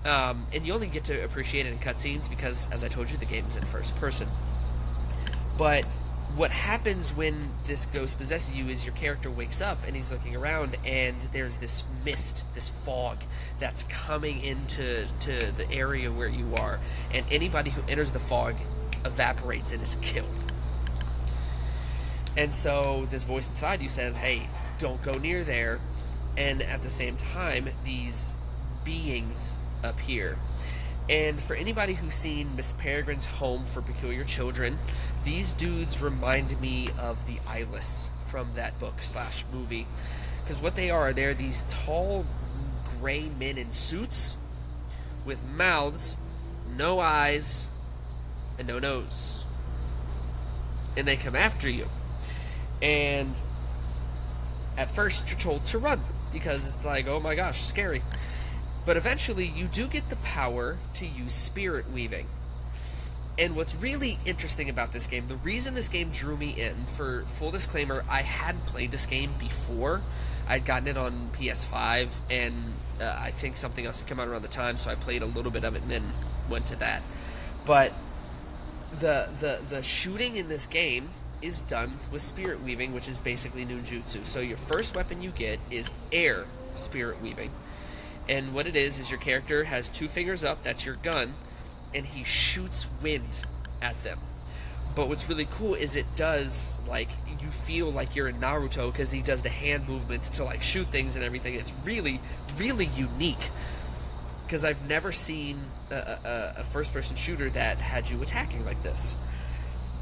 And you only get to appreciate it in cutscenes because, as I told you, the game is in first person. But what happens when this ghost possesses you is your character wakes up and he's looking around, and there's this mist, this fog that's coming into the area where you are, and anybody who enters the fog evaporates and is killed. And so this voice inside you says, hey, don't go near there. And at the same time, these beings appear. And for anybody who's seen Miss Peregrine's Home for Peculiar Children, these dudes remind me of the Eyeless from that book/movie. Because what they are, they're these tall, gray men in suits with mouths, no eyes, and no nose. And they come after you. And at first you're told to run, because it's like, oh my gosh, scary. But eventually you do get the power to use spirit weaving. And what's really interesting about this game, the reason this game drew me in, for full disclaimer, I had played this game before. I'd gotten it on PS5, and I think something else had come out around the time, so I played a little bit of it and then went to that. But the shooting in this game is done with spirit weaving, which is basically ninjutsu. So your first weapon you get is air spirit weaving. And what it is your character has two fingers up, that's your gun, and he shoots wind at them. But what's really cool is it does, like, you feel like you're in Naruto, because he does the hand movements to, like, shoot things and everything. It's really, really unique, because I've never seen a first-person shooter that had you attacking like this.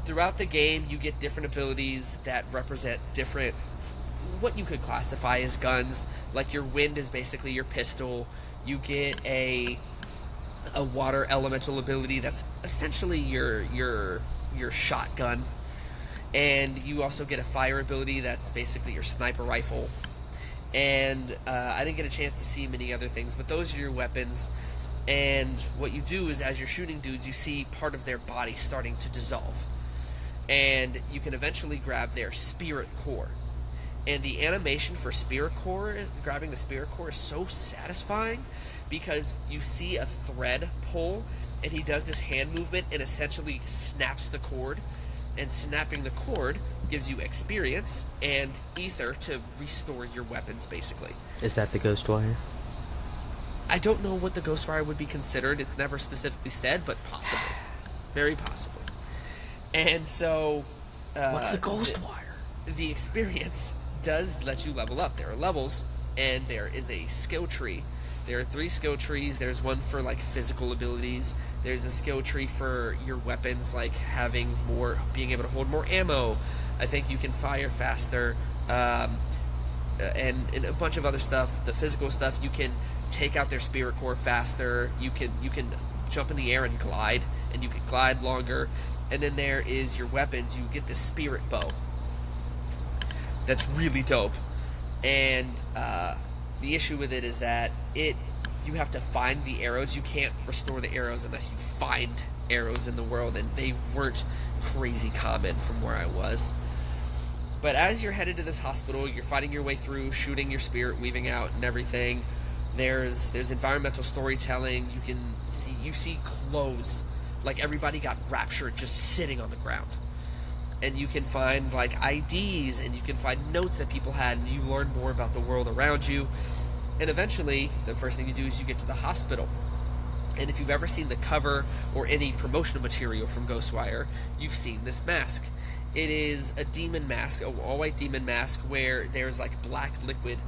Throughout the game, you get different abilities that represent different, what you could classify as guns. Like your wind is basically your pistol. You get a water elemental ability that's essentially your shotgun. And you also get a fire ability that's basically your sniper rifle. And I didn't get a chance to see many other things, but those are your weapons. And what you do is, as you're shooting dudes, you see part of their body starting to dissolve. And you can eventually grab their spirit core. And the animation for spirit core, grabbing the spirit core, is so satisfying, because you see a thread pull, and he does this hand movement and essentially snaps the cord. And snapping the cord gives you experience and ether to restore your weapons, basically. Is that the Ghostwire? I don't know what the Ghostwire would be considered. It's never specifically said, but possibly. Very possibly. And so what's the Ghostwire? The experience does let you level up. There are levels, and there is a skill tree. There are 3 skill trees. There's one for, like, physical abilities. There's a skill tree for your weapons, like being able to hold more ammo. I think you can fire faster, and a bunch of other stuff. The physical stuff, you can take out their spirit core faster. You can jump in the air and glide, and you can glide longer. And then there is your weapons. You get the spirit bow. That's really dope. And the issue with it is that you have to find the arrows. You can't restore the arrows unless you find arrows in the world, and they weren't crazy common from where I was. But as you're headed to this hospital, you're fighting your way through, shooting your spirit, weaving out, and everything. There's environmental storytelling. You see clothes, like everybody got raptured just sitting on the ground. And you can find, like, IDs, and you can find notes that people had, and you learn more about the world around you. And eventually, the first thing you do is you get to the hospital. And if you've ever seen the cover or any promotional material from Ghostwire, you've seen this mask. It is a demon mask, an all-white demon mask, where there's like black liquid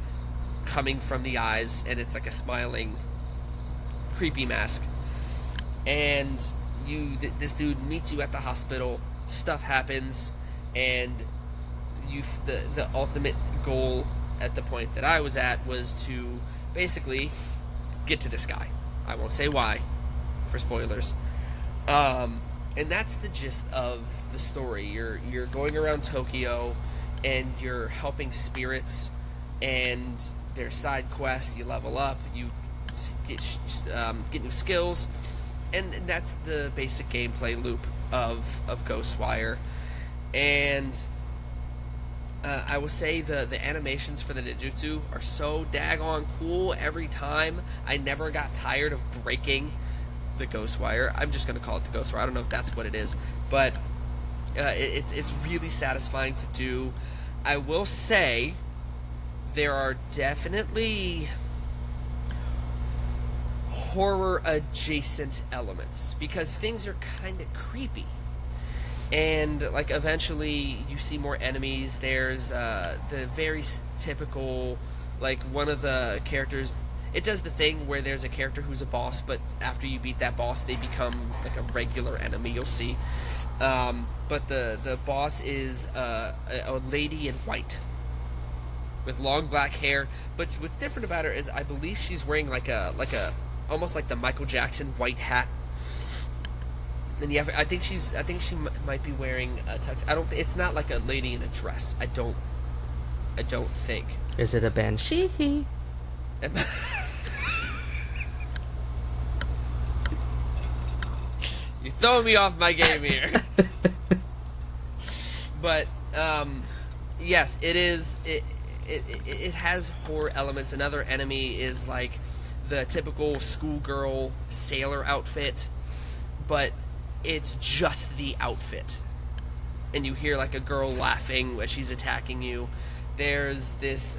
coming from the eyes, and it's like a smiling, creepy mask. And this dude meets you at the hospital. Stuff happens, and the ultimate goal at the point that I was at was to basically get to this guy. I won't say why, for spoilers. And that's the gist of the story. You're going around Tokyo, and you're helping spirits, and there's side quests. You level up, you get new skills, and that's the basic gameplay loop of Ghostwire. And I will say the animations for the ninjutsu are so daggone cool every time. I never got tired of breaking the Ghostwire. I'm just going to call it the Ghostwire. I don't know if that's what it is, but it's really satisfying to do. I will say there are definitely horror adjacent elements because things are kind of creepy. And like eventually you see more enemies. There's the very typical, like, one of the characters, it does the thing where there's a character who's a boss, but after you beat that boss they become like a regular enemy. You'll see. But the boss is a lady in white with long black hair. But what's different about her is I believe she's wearing like a almost like the Michael Jackson white hat. And yeah, I think she might be wearing a tux. It's not like a lady in a dress. I don't think. Is it a Banshee? You're throwing me off my game here. But yes, it is. It has horror elements. Another enemy is like the typical schoolgirl sailor outfit, but it's just the outfit. And you hear like a girl laughing as she's attacking you. There's this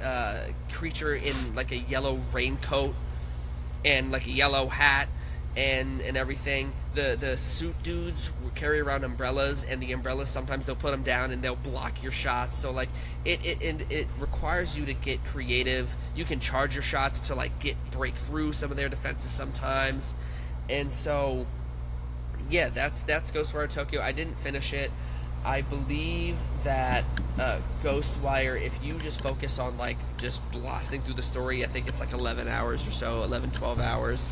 creature in like a yellow raincoat and like a yellow hat and everything. The suit dudes carry around umbrellas, and the umbrellas sometimes they'll put them down and they'll block your shots. So like it requires you to get creative. You can charge your shots to like break through some of their defenses sometimes. And so yeah, that's Ghostwire Tokyo. I didn't finish it. I believe that Ghostwire, if you just focus on like just blasting through the story, I think it's like 11 hours or so, 11, 12 hours.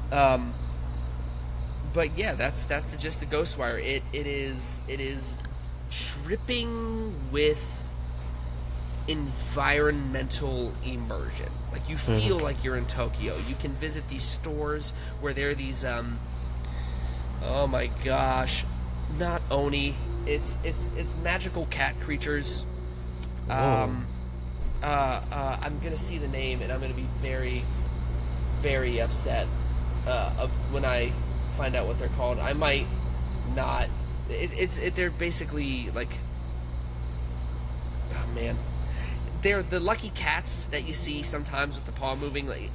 But yeah, that's the gist of Ghostwire. It is dripping with environmental immersion. Like you feel like you're in Tokyo. You can visit these stores where there are these oh my gosh, not Oni. It's magical cat creatures. I'm gonna see the name and I'm gonna be very, very upset when I find out what they're called. I might not. They're basically like, oh man, they're the lucky cats that you see sometimes with the paw moving. Like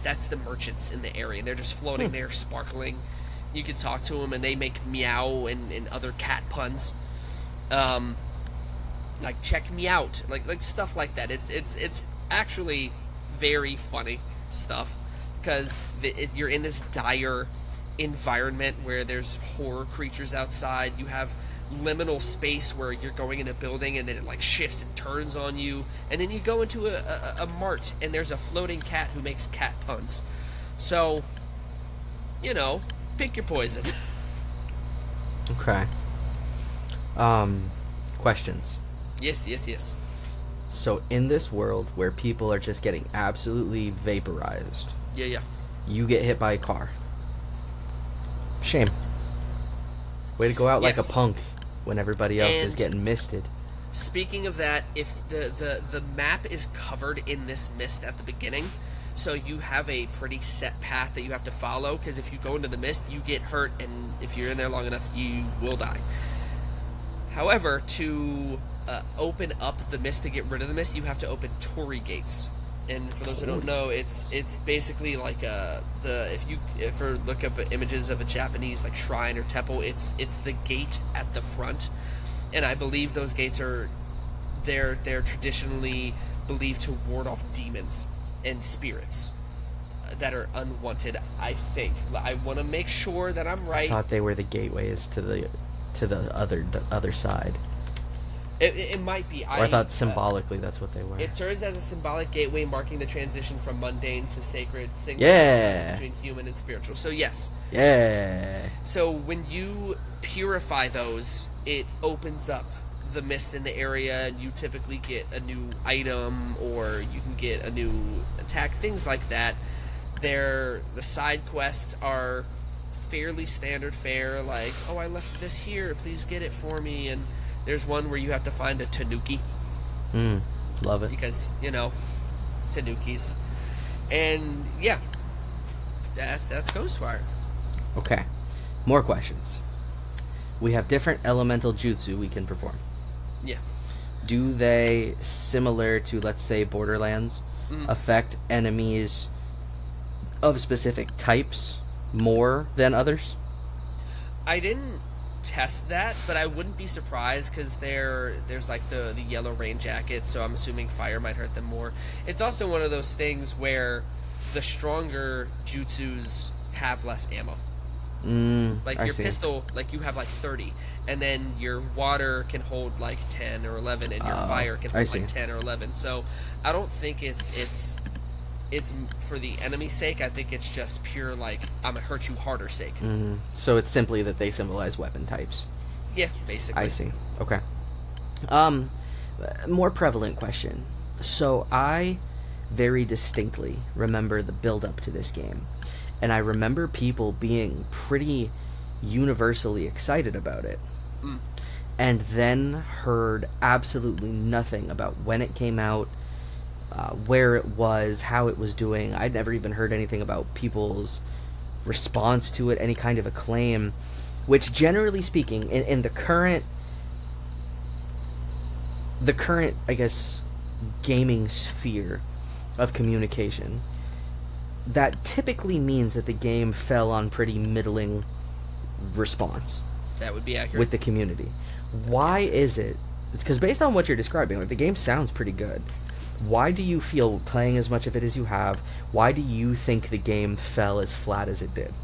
that's the merchants in the area. They're just floating there, sparkling. You can talk to them, and they make meow and other cat puns, like check me out, like stuff like that. It's actually very funny stuff because you're in this dire environment where there's horror creatures outside. You have liminal space where you're going in a building and then it like shifts and turns on you, and then you go into a mart and there's a floating cat who makes cat puns. So, pick your poison. Okay. Questions. Yes. So in this world where people are just getting absolutely vaporized, Yeah. you get hit by a car. Shame. Way to go out like a punk when everybody else is getting misted. Speaking of that, if the map is covered in this mist at the beginning, so you have a pretty set path that you have to follow, because if you go into the mist, you get hurt, and if you're in there long enough, you will die. However, to open up the mist, to get rid of the mist, you have to open torii gates, And for those who don't know, it's basically like if you ever look up images of a Japanese like shrine or temple, it's the gate at the front, and I believe those gates are they're traditionally believed to ward off demons and spirits that are unwanted. I think I want to make sure that I'm right. I thought they were the gateways to the other side. It might be. Or I thought symbolically that's what they were. It serves as a symbolic gateway marking the transition from mundane to sacred, between human and spiritual. So yes. Yeah. So when you purify those, it opens up the mist in the area, and you typically get a new item, or you can get a new attack, things like that. The side quests are fairly standard fare, like, oh, I left this here, please get it for me, and there's one where you have to find a tanuki. Love it. Because, tanukis. And, yeah, that's Ghostwire. Okay. More questions. We have different elemental jutsu we can perform. Yeah. Do they, similar to, let's say, Borderlands, affect enemies of specific types more than others? I didn't test that, but I wouldn't be surprised, because there's like the yellow rain jacket, so I'm assuming fire might hurt them more. It's also one of those things where the stronger jutsus have less ammo. Like your pistol, like you have like 30, and then your water can hold like 10 or 11, and your fire can hold like 10 or 11. So I don't think it's for the enemy's sake. I think it's just pure like I'm gonna hurt you harder sake. So it's simply that they symbolize weapon types. Yeah, basically. I see. Okay. More prevalent question. So I very distinctly remember the build up to this game, and I remember people being pretty universally excited about it. And then heard absolutely nothing about when it came out, where it was, how it was doing. I'd never even heard anything about people's response to it, any kind of acclaim, which generally speaking, in the current, I guess, gaming sphere of communication, that typically means that the game fell on pretty middling response. That would be accurate. With the community. Why is it? It's because based on what you're describing, like, the game sounds pretty good. Why do you feel, playing as much of it as you have, why do you think the game fell as flat as it did?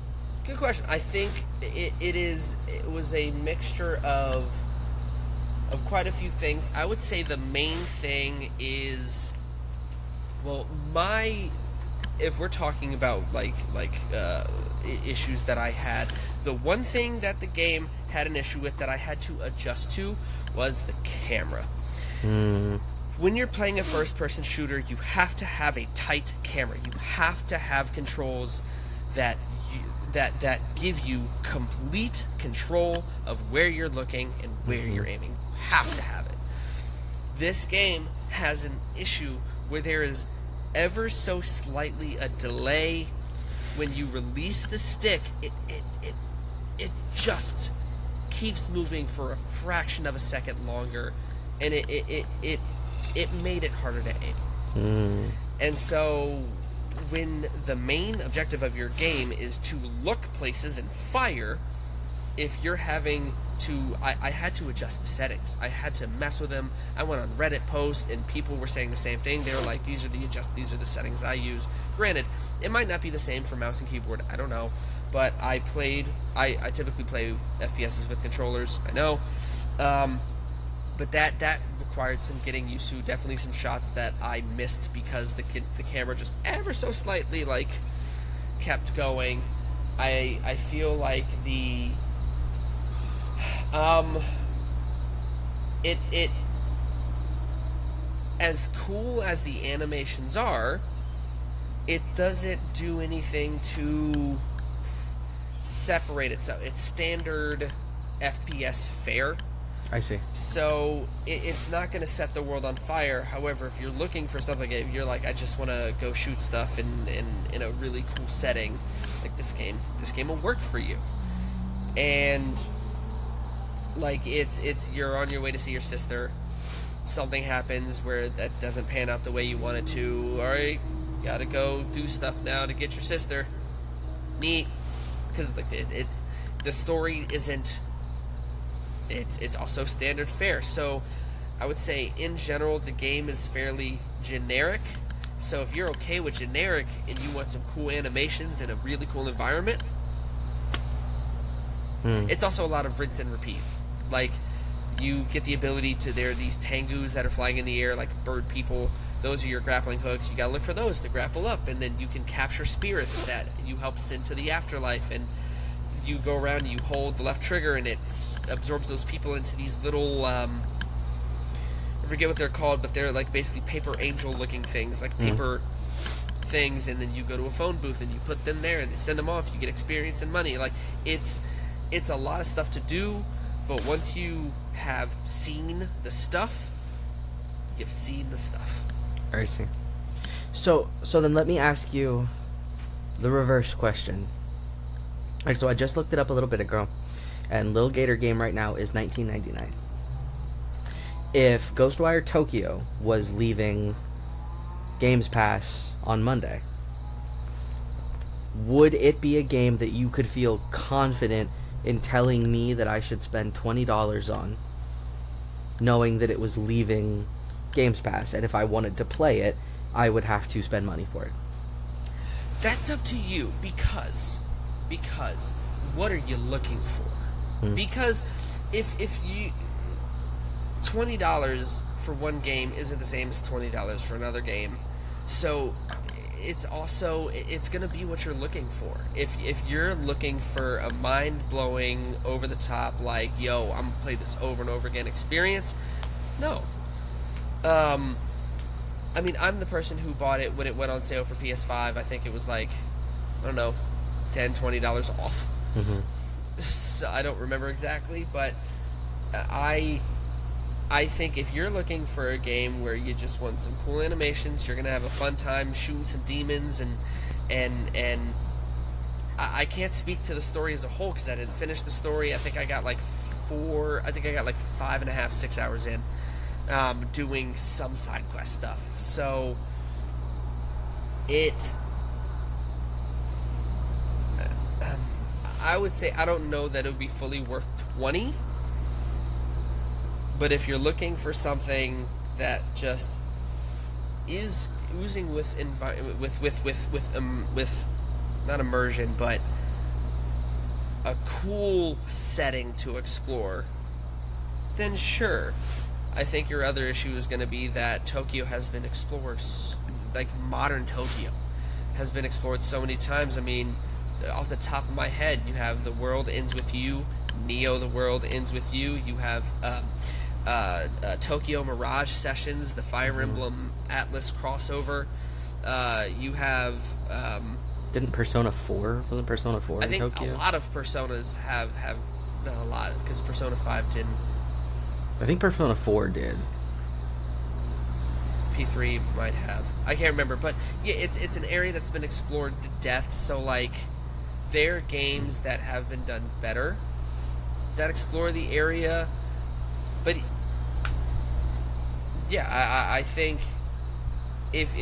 Good question. I think it was a mixture of quite a few things. I would say the main thing is, well, if we're talking about issues that I had, the one thing that the game had an issue with that I had to adjust to was the camera. When you're playing a first-person shooter, you have to have a tight camera. You have to have controls that give you complete control of where you're looking and where you're aiming. You have to have it. This game has an issue where there is ever so slightly a delay when you release the stick. It just keeps moving for a fraction of a second longer, and it made it harder to aim. And so when the main objective of your game is to look places and fire, if you're having to, I had to adjust the settings. I had to mess with them. I went on Reddit posts, and people were saying the same thing. They were like, these are the settings I use. Granted, it might not be the same for mouse and keyboard, I don't know, but I typically play FPSs with controllers, I know, but that required some getting used to. Definitely some shots that I missed because the camera just ever so slightly kept going. I feel like it as cool as the animations are, it doesn't do anything to separate itself. It's standard FPS fare. I see. So it's not going to set the world on fire. However, if you're looking for something, if you're like, I just want to go shoot stuff in a really cool setting, like this game will work for you. And like it's you're on your way to see your sister, something happens where that doesn't pan out the way you want it to. All right, gotta go do stuff now to get your sister. Neat, because like the story isn't. It's also standard fare. So I would say in general the game is fairly generic. So if you're okay with generic and you want some cool animations and a really cool environment, it's also a lot of rinse and repeat. Like, you get the ability to, there are these tengus that are flying in the air like bird people. Those are your grappling hooks. You gotta look for those to grapple up, and then you can capture spirits that you help send to the afterlife, and you go around and you hold the left trigger and it absorbs those people into these little I forget what they're called, but they're like basically paper angel looking things, like paper things, and then you go to a phone booth and you put them there and they send them off. You get experience and money. Like, it's a lot of stuff to do, but once you have seen the stuff, you've seen the stuff. I see. So then let me ask you the reverse question. Alright, so I just looked it up a little bit ago, and Little Gator game right now is $19.99. If Ghostwire Tokyo was leaving Games Pass on Monday, would it be a game that you could feel confident in telling me that I should spend $20 on, knowing that it was leaving Games Pass, and if I wanted to play it, I would have to spend money for it? That's up to you, because what are you looking for? Because if you $20 for one game isn't the same as $20 for another game, so it's going to be what you're looking for. If you're looking for a mind-blowing, over-the-top, like, yo, I'm gonna play this over and over again experience, no. I mean, I'm the person who bought it when it went on sale for PS5. I think it was like, I don't know, $10, $20 off. So I don't remember exactly, but I think if you're looking for a game where you just want some cool animations, you're gonna have a fun time shooting some demons, and I can't speak to the story as a whole because I didn't finish the story. I think I got like 5.5, 6 hours in, doing some side quest stuff. So I would say I don't know that it would be fully worth $20. But if you're looking for something that just is oozing with not immersion, but a cool setting to explore, then sure. I think your other issue is going to be that Tokyo has been explored, like modern Tokyo has been explored so many times. I mean, off the top of my head, you have The World Ends With You, Neo, The World Ends With You. You have Tokyo Mirage Sessions, the Fire Emblem Atlas crossover. You have didn't Persona 4? Wasn't Persona 4 in Tokyo? I think a lot of Personas have not a lot, because Persona 5 didn't. I think Persona 4 did. P3 might have. I can't remember, but yeah, it's an area that's been explored to death. So like, there are games that have been done better that explore the area. But yeah, I think if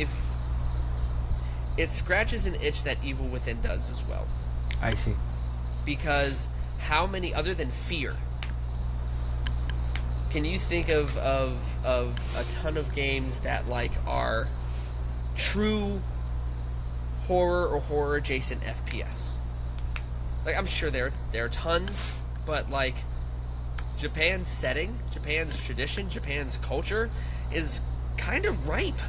it scratches an itch that Evil Within does as well. I see. Because how many, other than Fear, can you think of a ton of games that like are true horror or horror adjacent FPS? Like, I'm sure there are tons, but like, Japan's setting, Japan's tradition, Japan's culture is kind of ripe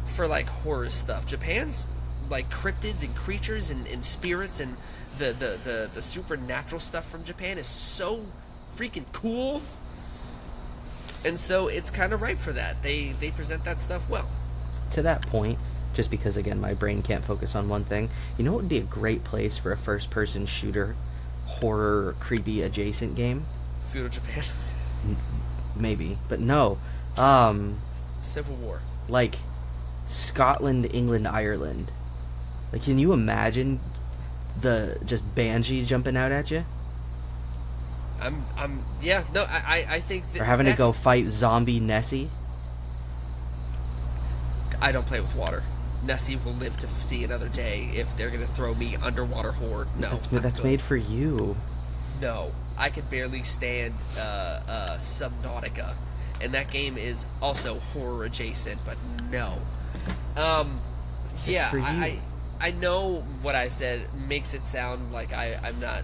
for like horror stuff. Japan's like cryptids and creatures and spirits and the supernatural stuff from Japan is so freaking cool. And so it's kind of ripe for that. They present that stuff well. To that point, just because again my brain can't focus on one thing, you know what would be a great place for a first-person shooter, horror, or creepy adjacent game? Feudal Japan. Maybe, but no. Civil War. Like Scotland, England, Ireland. Like, can you imagine the just Banshee jumping out at you? Yeah, no, I think Or having to go fight zombie Nessie. I don't play with water. Nessie will live to see another day if they're gonna throw me underwater horde. No, That's made for you. No, I can barely stand Subnautica, and that game is also horror adjacent. But no, yeah, for you. I know what I said makes it sound like I'm not.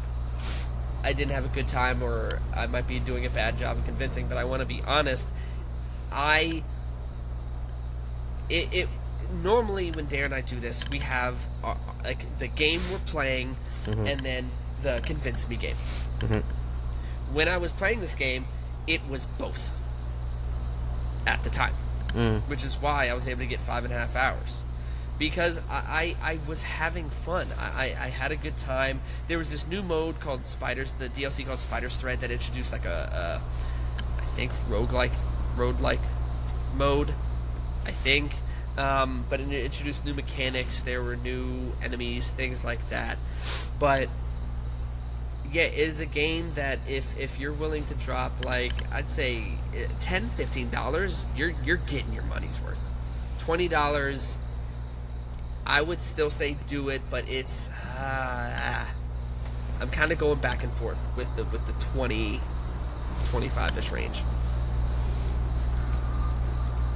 I didn't have a good time, or I might be doing a bad job of convincing. But I want to be honest. It normally when Darren and I do this, we have like the game we're playing, and then the convince me game. When I was playing this game, it was both at the time, which is why I was able to get 5.5 hours, because I was having fun. I had a good time. There was this new mode called Spiders, the DLC called Spiders Thread, that introduced like a I think roguelike mode, I think. But it introduced new mechanics. There were new enemies, things like that. But yeah, it is a game that if you're willing to drop, like, I'd say $10-15, you're getting your money's worth. $20, I would still say do it, but it's I'm kind of going back and forth with the 20, 25-ish range.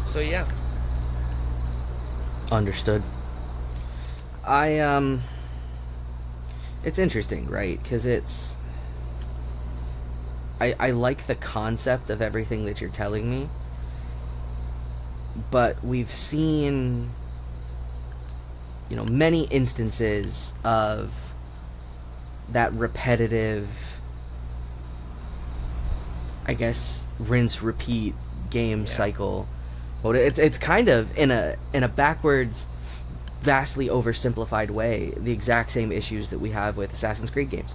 So yeah. Understood. It's interesting, right? Because I like the concept of everything that you're telling me, but we've seen, many instances of that repetitive, I guess, rinse repeat game cycle. Well, it's kind of in a backwards, vastly oversimplified way the exact same issues that we have with Assassin's Creed games.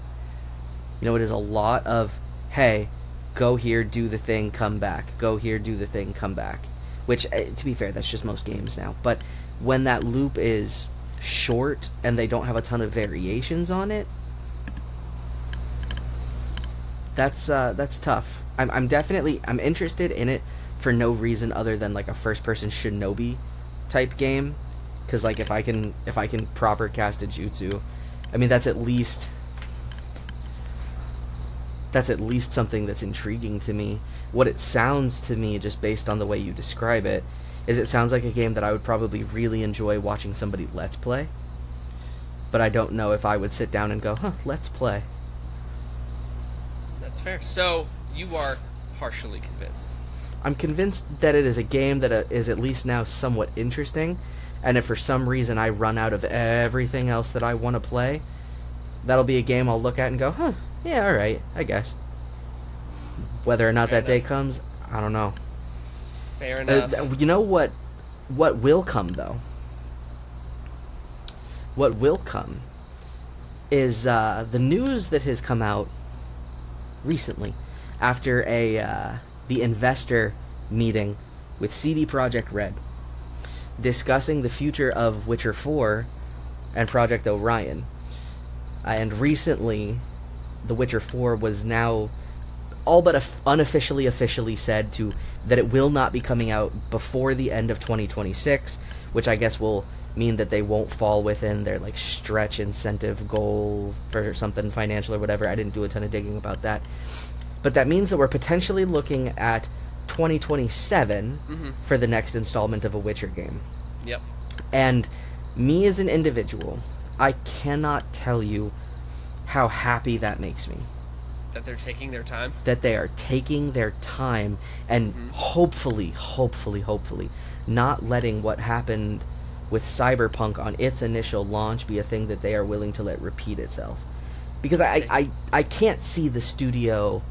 It is a lot of, hey, go here, do the thing, come back. Go here, do the thing, come back. Which, to be fair, that's just most games now. But when that loop is short and they don't have a ton of variations on it, that's tough. I'm interested in it for no reason other than like a first-person shinobi type game, because like if I can proper cast a jutsu, I mean that's at least something that's intriguing to me. What it sounds to me, just based on the way you describe it, is it sounds like a game that I would probably really enjoy watching somebody let's play, but I don't know if I would sit down and go, let's play. That's fair. So you are partially convinced. I'm convinced that it is a game that is at least now somewhat interesting, and if for some reason I run out of everything else that I want to play, that'll be a game I'll look at and go, yeah, alright, I guess. Whether or not that day comes, I don't know. Fair enough. You know what will come, though? What will come is the news that has come out recently after the investor meeting with CD Projekt Red, discussing the future of Witcher 4 and Project Orion. And recently, The Witcher 4 was now all but unofficially officially said that it will not be coming out before the end of 2026, which I guess will mean that they won't fall within their like stretch incentive goal for something financial or whatever. I didn't do a ton of digging about that. But that means that we're potentially looking at 2027 for the next installment of a Witcher game. Yep. And me as an individual, I cannot tell you how happy that makes me. That they're taking their time? That they are taking their time and hopefully, not letting what happened with Cyberpunk on its initial launch be a thing that they are willing to let repeat itself. Because I can't see the studio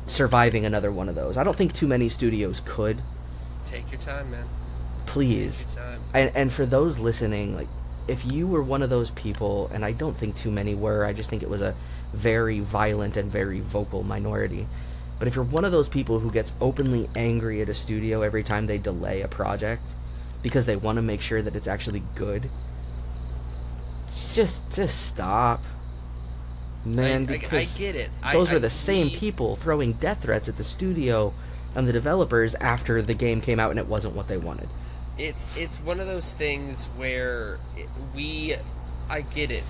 surviving another one of those. I don't think too many studios could. Take your time, man. Please. Take your time. And for those listening, like, if you were one of those people, and I don't think too many were, I just think it was a very violent and very vocal minority. But if you're one of those people who gets openly angry at a studio every time they delay a project because they want to make sure that it's actually good, just stop. Man, because I get it. those are the same people throwing death threats at the studio and the developers after the game came out and it wasn't what they wanted. It's one of those things where I get it.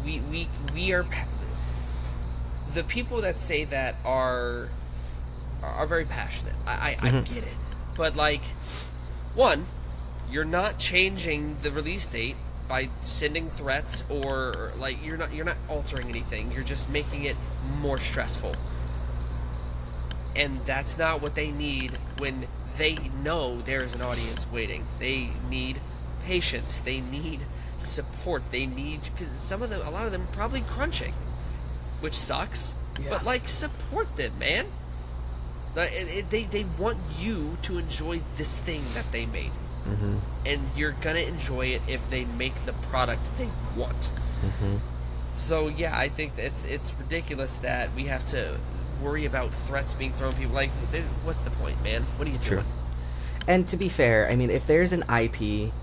We are the people that say that are very passionate. I get it, but like, one, you're not changing the release date by sending threats, or like you're not altering anything. You're just making it more stressful, and that's not what they need when they know there is an audience waiting. They need patience. They need support. They need, because a lot of them are probably crunching, which sucks. Yeah. But like, support them, man. They want you to enjoy this thing that they made. Mm-hmm. And you're gonna enjoy it if they make the product they want. Mm-hmm. So yeah, I think it's ridiculous that we have to worry about threats being thrown at people. Like, what's the point, man? What are you doing? And to be fair, I mean, if there's an IP,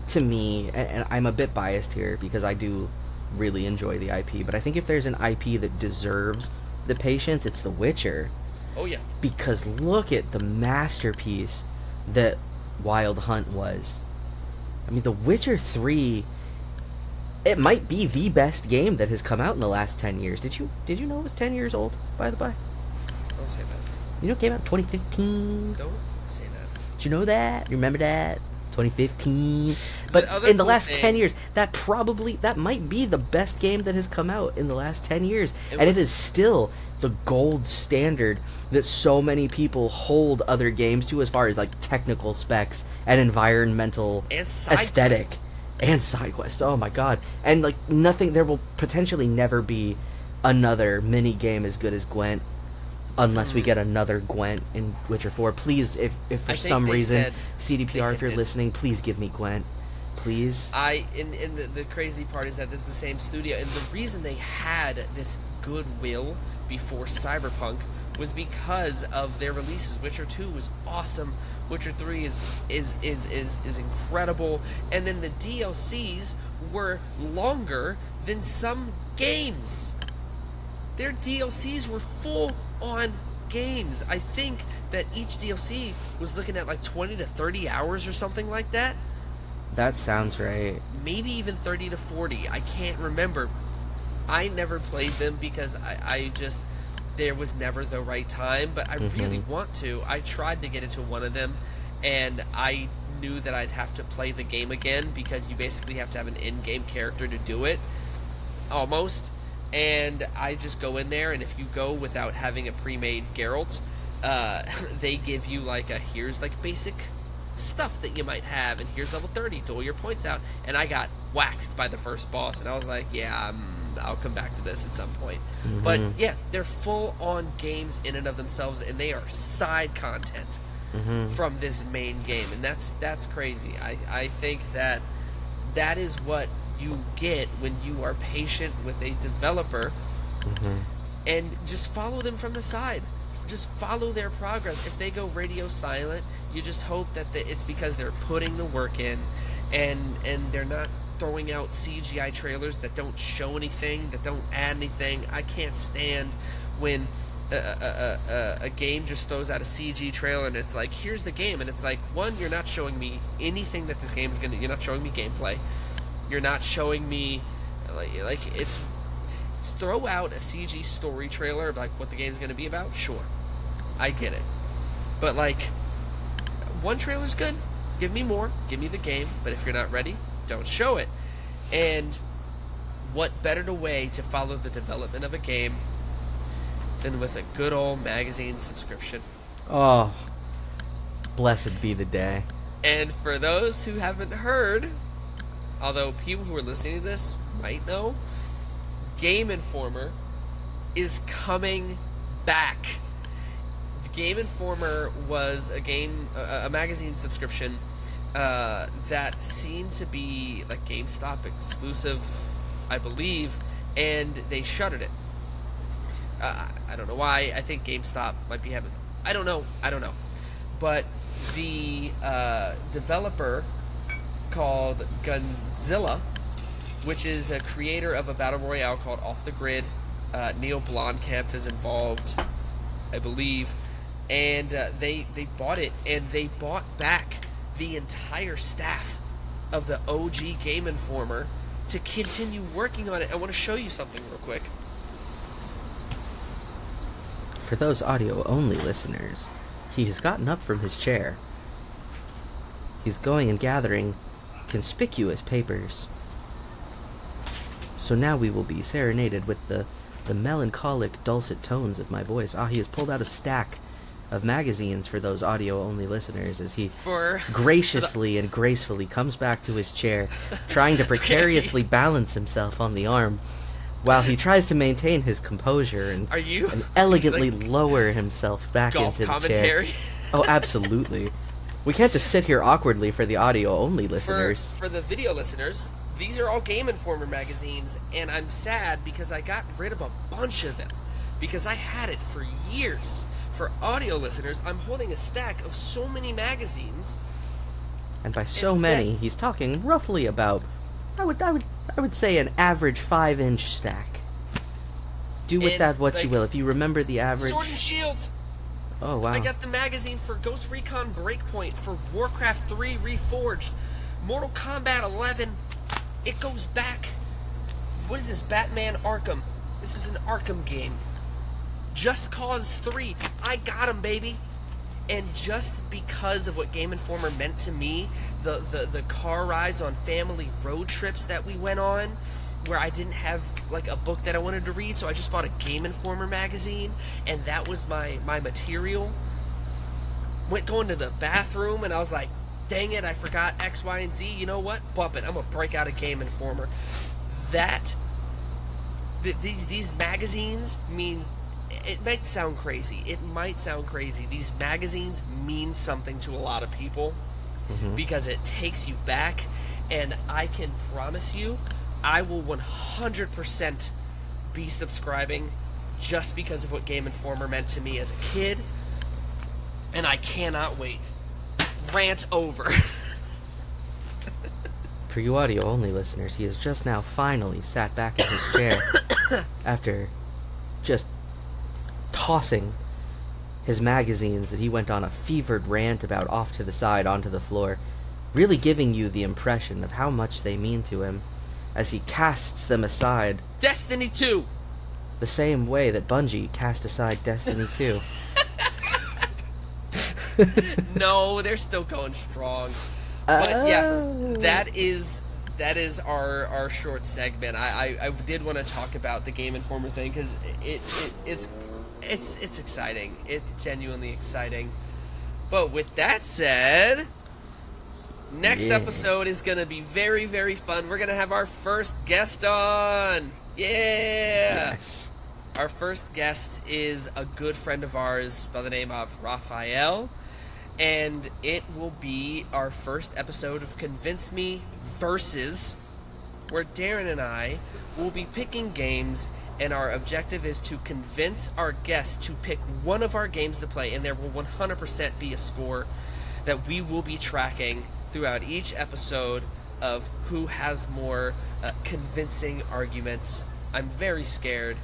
to me, and I'm a bit biased here because I do really enjoy the IP, but I think if there's an IP that deserves the patience, it's The Witcher. Oh yeah. Because look at the masterpiece that Wild Hunt was. I mean, The Witcher 3, it might be the best game that has come out in the last 10 years. Did you know it was 10 years old, by the by? Don't say that. You know it came out in 2015? Don't say that. Did you know that? You remember that? 2015. But in the last 10 years, that might be the best game that has come out in the last 10 years. And it is still the gold standard that so many people hold other games to as far as like technical specs and environmental and aesthetic. Quest. And side quests. Oh my god. And like nothing, there will potentially never be another mini game as good as Gwent. Unless we get another Gwent in Witcher 4. Please, if for some reason, CDPR, if you're listening, please give me Gwent. Please. And the crazy part is that this is the same studio, and the reason they had this goodwill before Cyberpunk was because of their releases. Witcher 2 was awesome. Witcher 3 is incredible, and then the DLCs were longer than some games. Their DLCs were full on games. I think that each DLC was looking at like 20 to 30 hours or something like that. That sounds right. Maybe even 30 to 40. I can't remember. I never played them because I just, there was never the right time, but I really want to. I tried to get into one of them, and I knew that I'd have to play the game again because you basically have to have an in-game character to do it, almost. And I just go in there, and if you go without having a pre-made Geralt, they give you like here's like basic stuff that you might have, and here's level 30, dole your points out. And I got waxed by the first boss, and I was like, yeah, I'll come back to this at some point. But yeah, they're full-on games in and of themselves, and they are side content from this main game, and that's crazy. I think that is what you get when you are patient with a developer, and just follow them from the side. Just follow their progress. If they go radio silent, you just hope that it's because they're putting the work in, and they're not throwing out CGI trailers that don't show anything, that don't add anything. I can't stand when a game just throws out a CG trailer and it's like, here's the game, and it's like, one, you're not showing me anything that this game is gonna. You're not showing me gameplay. You're not showing me, like it's, throw out a CG story trailer of like what the game's going to be about. Sure, I get it, but like, one trailer's good. Give me more. Give me the game. But if you're not ready, don't show it. And what better way to follow the development of a game than with a good old magazine subscription? Oh, blessed be the day. And for those who haven't heard, although people who are listening to this might know, Game Informer is coming back. Game Informer was a magazine subscription that seemed to be like GameStop exclusive, I believe, and they shuttered it. I don't know why. I think GameStop might be having... I don't know. But the developer called Gunzilla, which is a creator of a battle royale called Off the Grid, Neil Blomkamp is involved, I believe, and they bought it, and they bought back the entire staff of the OG Game Informer to continue working on it. I want to show you something real quick. For those audio-only listeners, he has gotten up from his chair. He's going and gathering conspicuous papers. So now we will be serenaded with the melancholic, dulcet tones of my voice. He has pulled out a stack of magazines for those audio-only listeners as he graciously and gracefully comes back to his chair, trying to precariously balance himself on the arm, while he tries to maintain his composure and elegantly lower himself back into the chair. Oh, absolutely. We can't just sit here awkwardly for the audio-only listeners. For the video listeners, these are all Game Informer magazines, and I'm sad because I got rid of a bunch of them, because I had it for years. For audio listeners, I'm holding a stack of so many magazines. And by so many, he's talking roughly about, I would say, an average 5-inch stack. Do with that what you will. If you remember the average... Sword and Shield! Oh, wow. I got the magazine for Ghost Recon Breakpoint, for Warcraft 3 Reforged, Mortal Kombat 11. It goes back. What is this? Batman Arkham. This is an Arkham game. Just Cause 3. I got him, baby. And just because of what Game Informer meant to me, the car rides on family road trips that we went on, where I didn't have like a book that I wanted to read, so I just bought a Game Informer magazine, and that was my material. Went going to the bathroom, and I was like, dang it, I forgot X, Y, and Z. You know what? Bump it. I'm going to break out a Game Informer. These magazines mean... It might sound crazy. These magazines mean something to a lot of people, because it takes you back, and I can promise you, I will 100% be subscribing just because of what Game Informer meant to me as a kid, and I cannot wait. Rant over. For you audio-only listeners, he has just now finally sat back in his chair after just tossing his magazines that he went on a fevered rant about off to the side onto the floor, really giving you the impression of how much they mean to him as he casts them aside. Destiny 2! The same way that Bungie cast aside Destiny 2. No, they're still going strong. But yes, that is our short segment. I did want to talk about the Game Informer thing because it's exciting. It's genuinely exciting. But with that said, next episode is going to be very, very fun. We're going to have our first guest on. Yeah! Yes. Our first guest is a good friend of ours by the name of Raphael. And it will be our first episode of Convince Me Versus, where Darren and I will be picking games, and our objective is to convince our guests to pick one of our games to play, and there will 100% be a score that we will be tracking throughout each episode of who has more convincing arguments. I'm very scared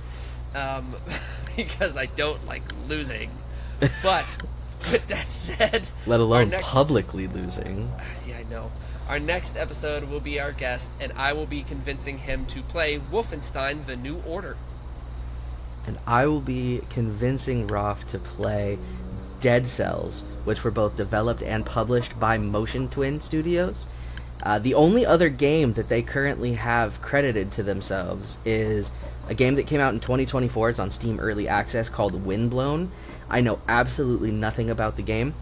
because I don't like losing, but... With that said... Let alone publicly losing. Yeah, I know. Our next episode will be our guest, and I will be convincing him to play Wolfenstein: The New Order. And I will be convincing Roth to play Dead Cells, which were both developed and published by Motion Twin Studios. The only other game that they currently have credited to themselves is a game that came out in 2024. It's on Steam Early Access called Windblown. I know absolutely nothing about the game,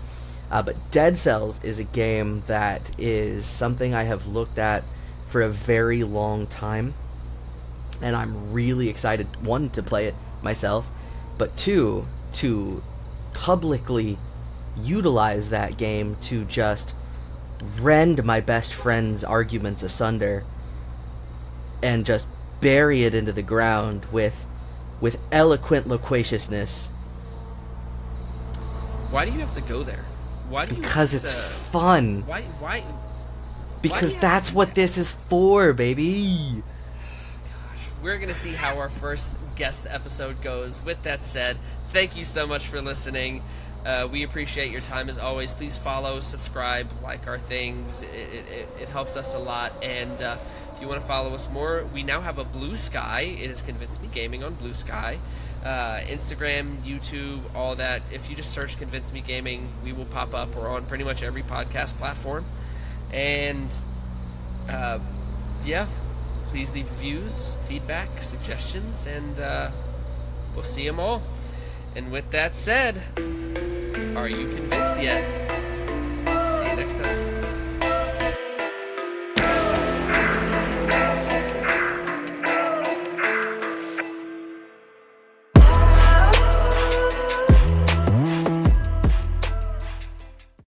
but Dead Cells is a game that is something I have looked at for a very long time, and I'm really excited, one, to play it myself, but two, to publicly utilize that game to just rend my best friend's arguments asunder and just bury it into the ground with eloquent loquaciousness. Why do you have to go there? Why do you Because it's fun. Why? Because that's what this is for, baby. Gosh, we're going to see how our first guest episode goes. With that said, thank you so much for listening. We appreciate your time as always. Please follow, subscribe, like our things. It helps us a lot. And if you want to follow us more, we now have a Blue Sky. It has Convince Me Gaming on Blue Sky. Instagram, YouTube, all that. If you just search Convince Me Gaming, we will pop up. We're on pretty much every podcast platform. And yeah, please leave reviews, feedback, suggestions, and we'll see them all. And with that said, are you convinced yet? See you next time.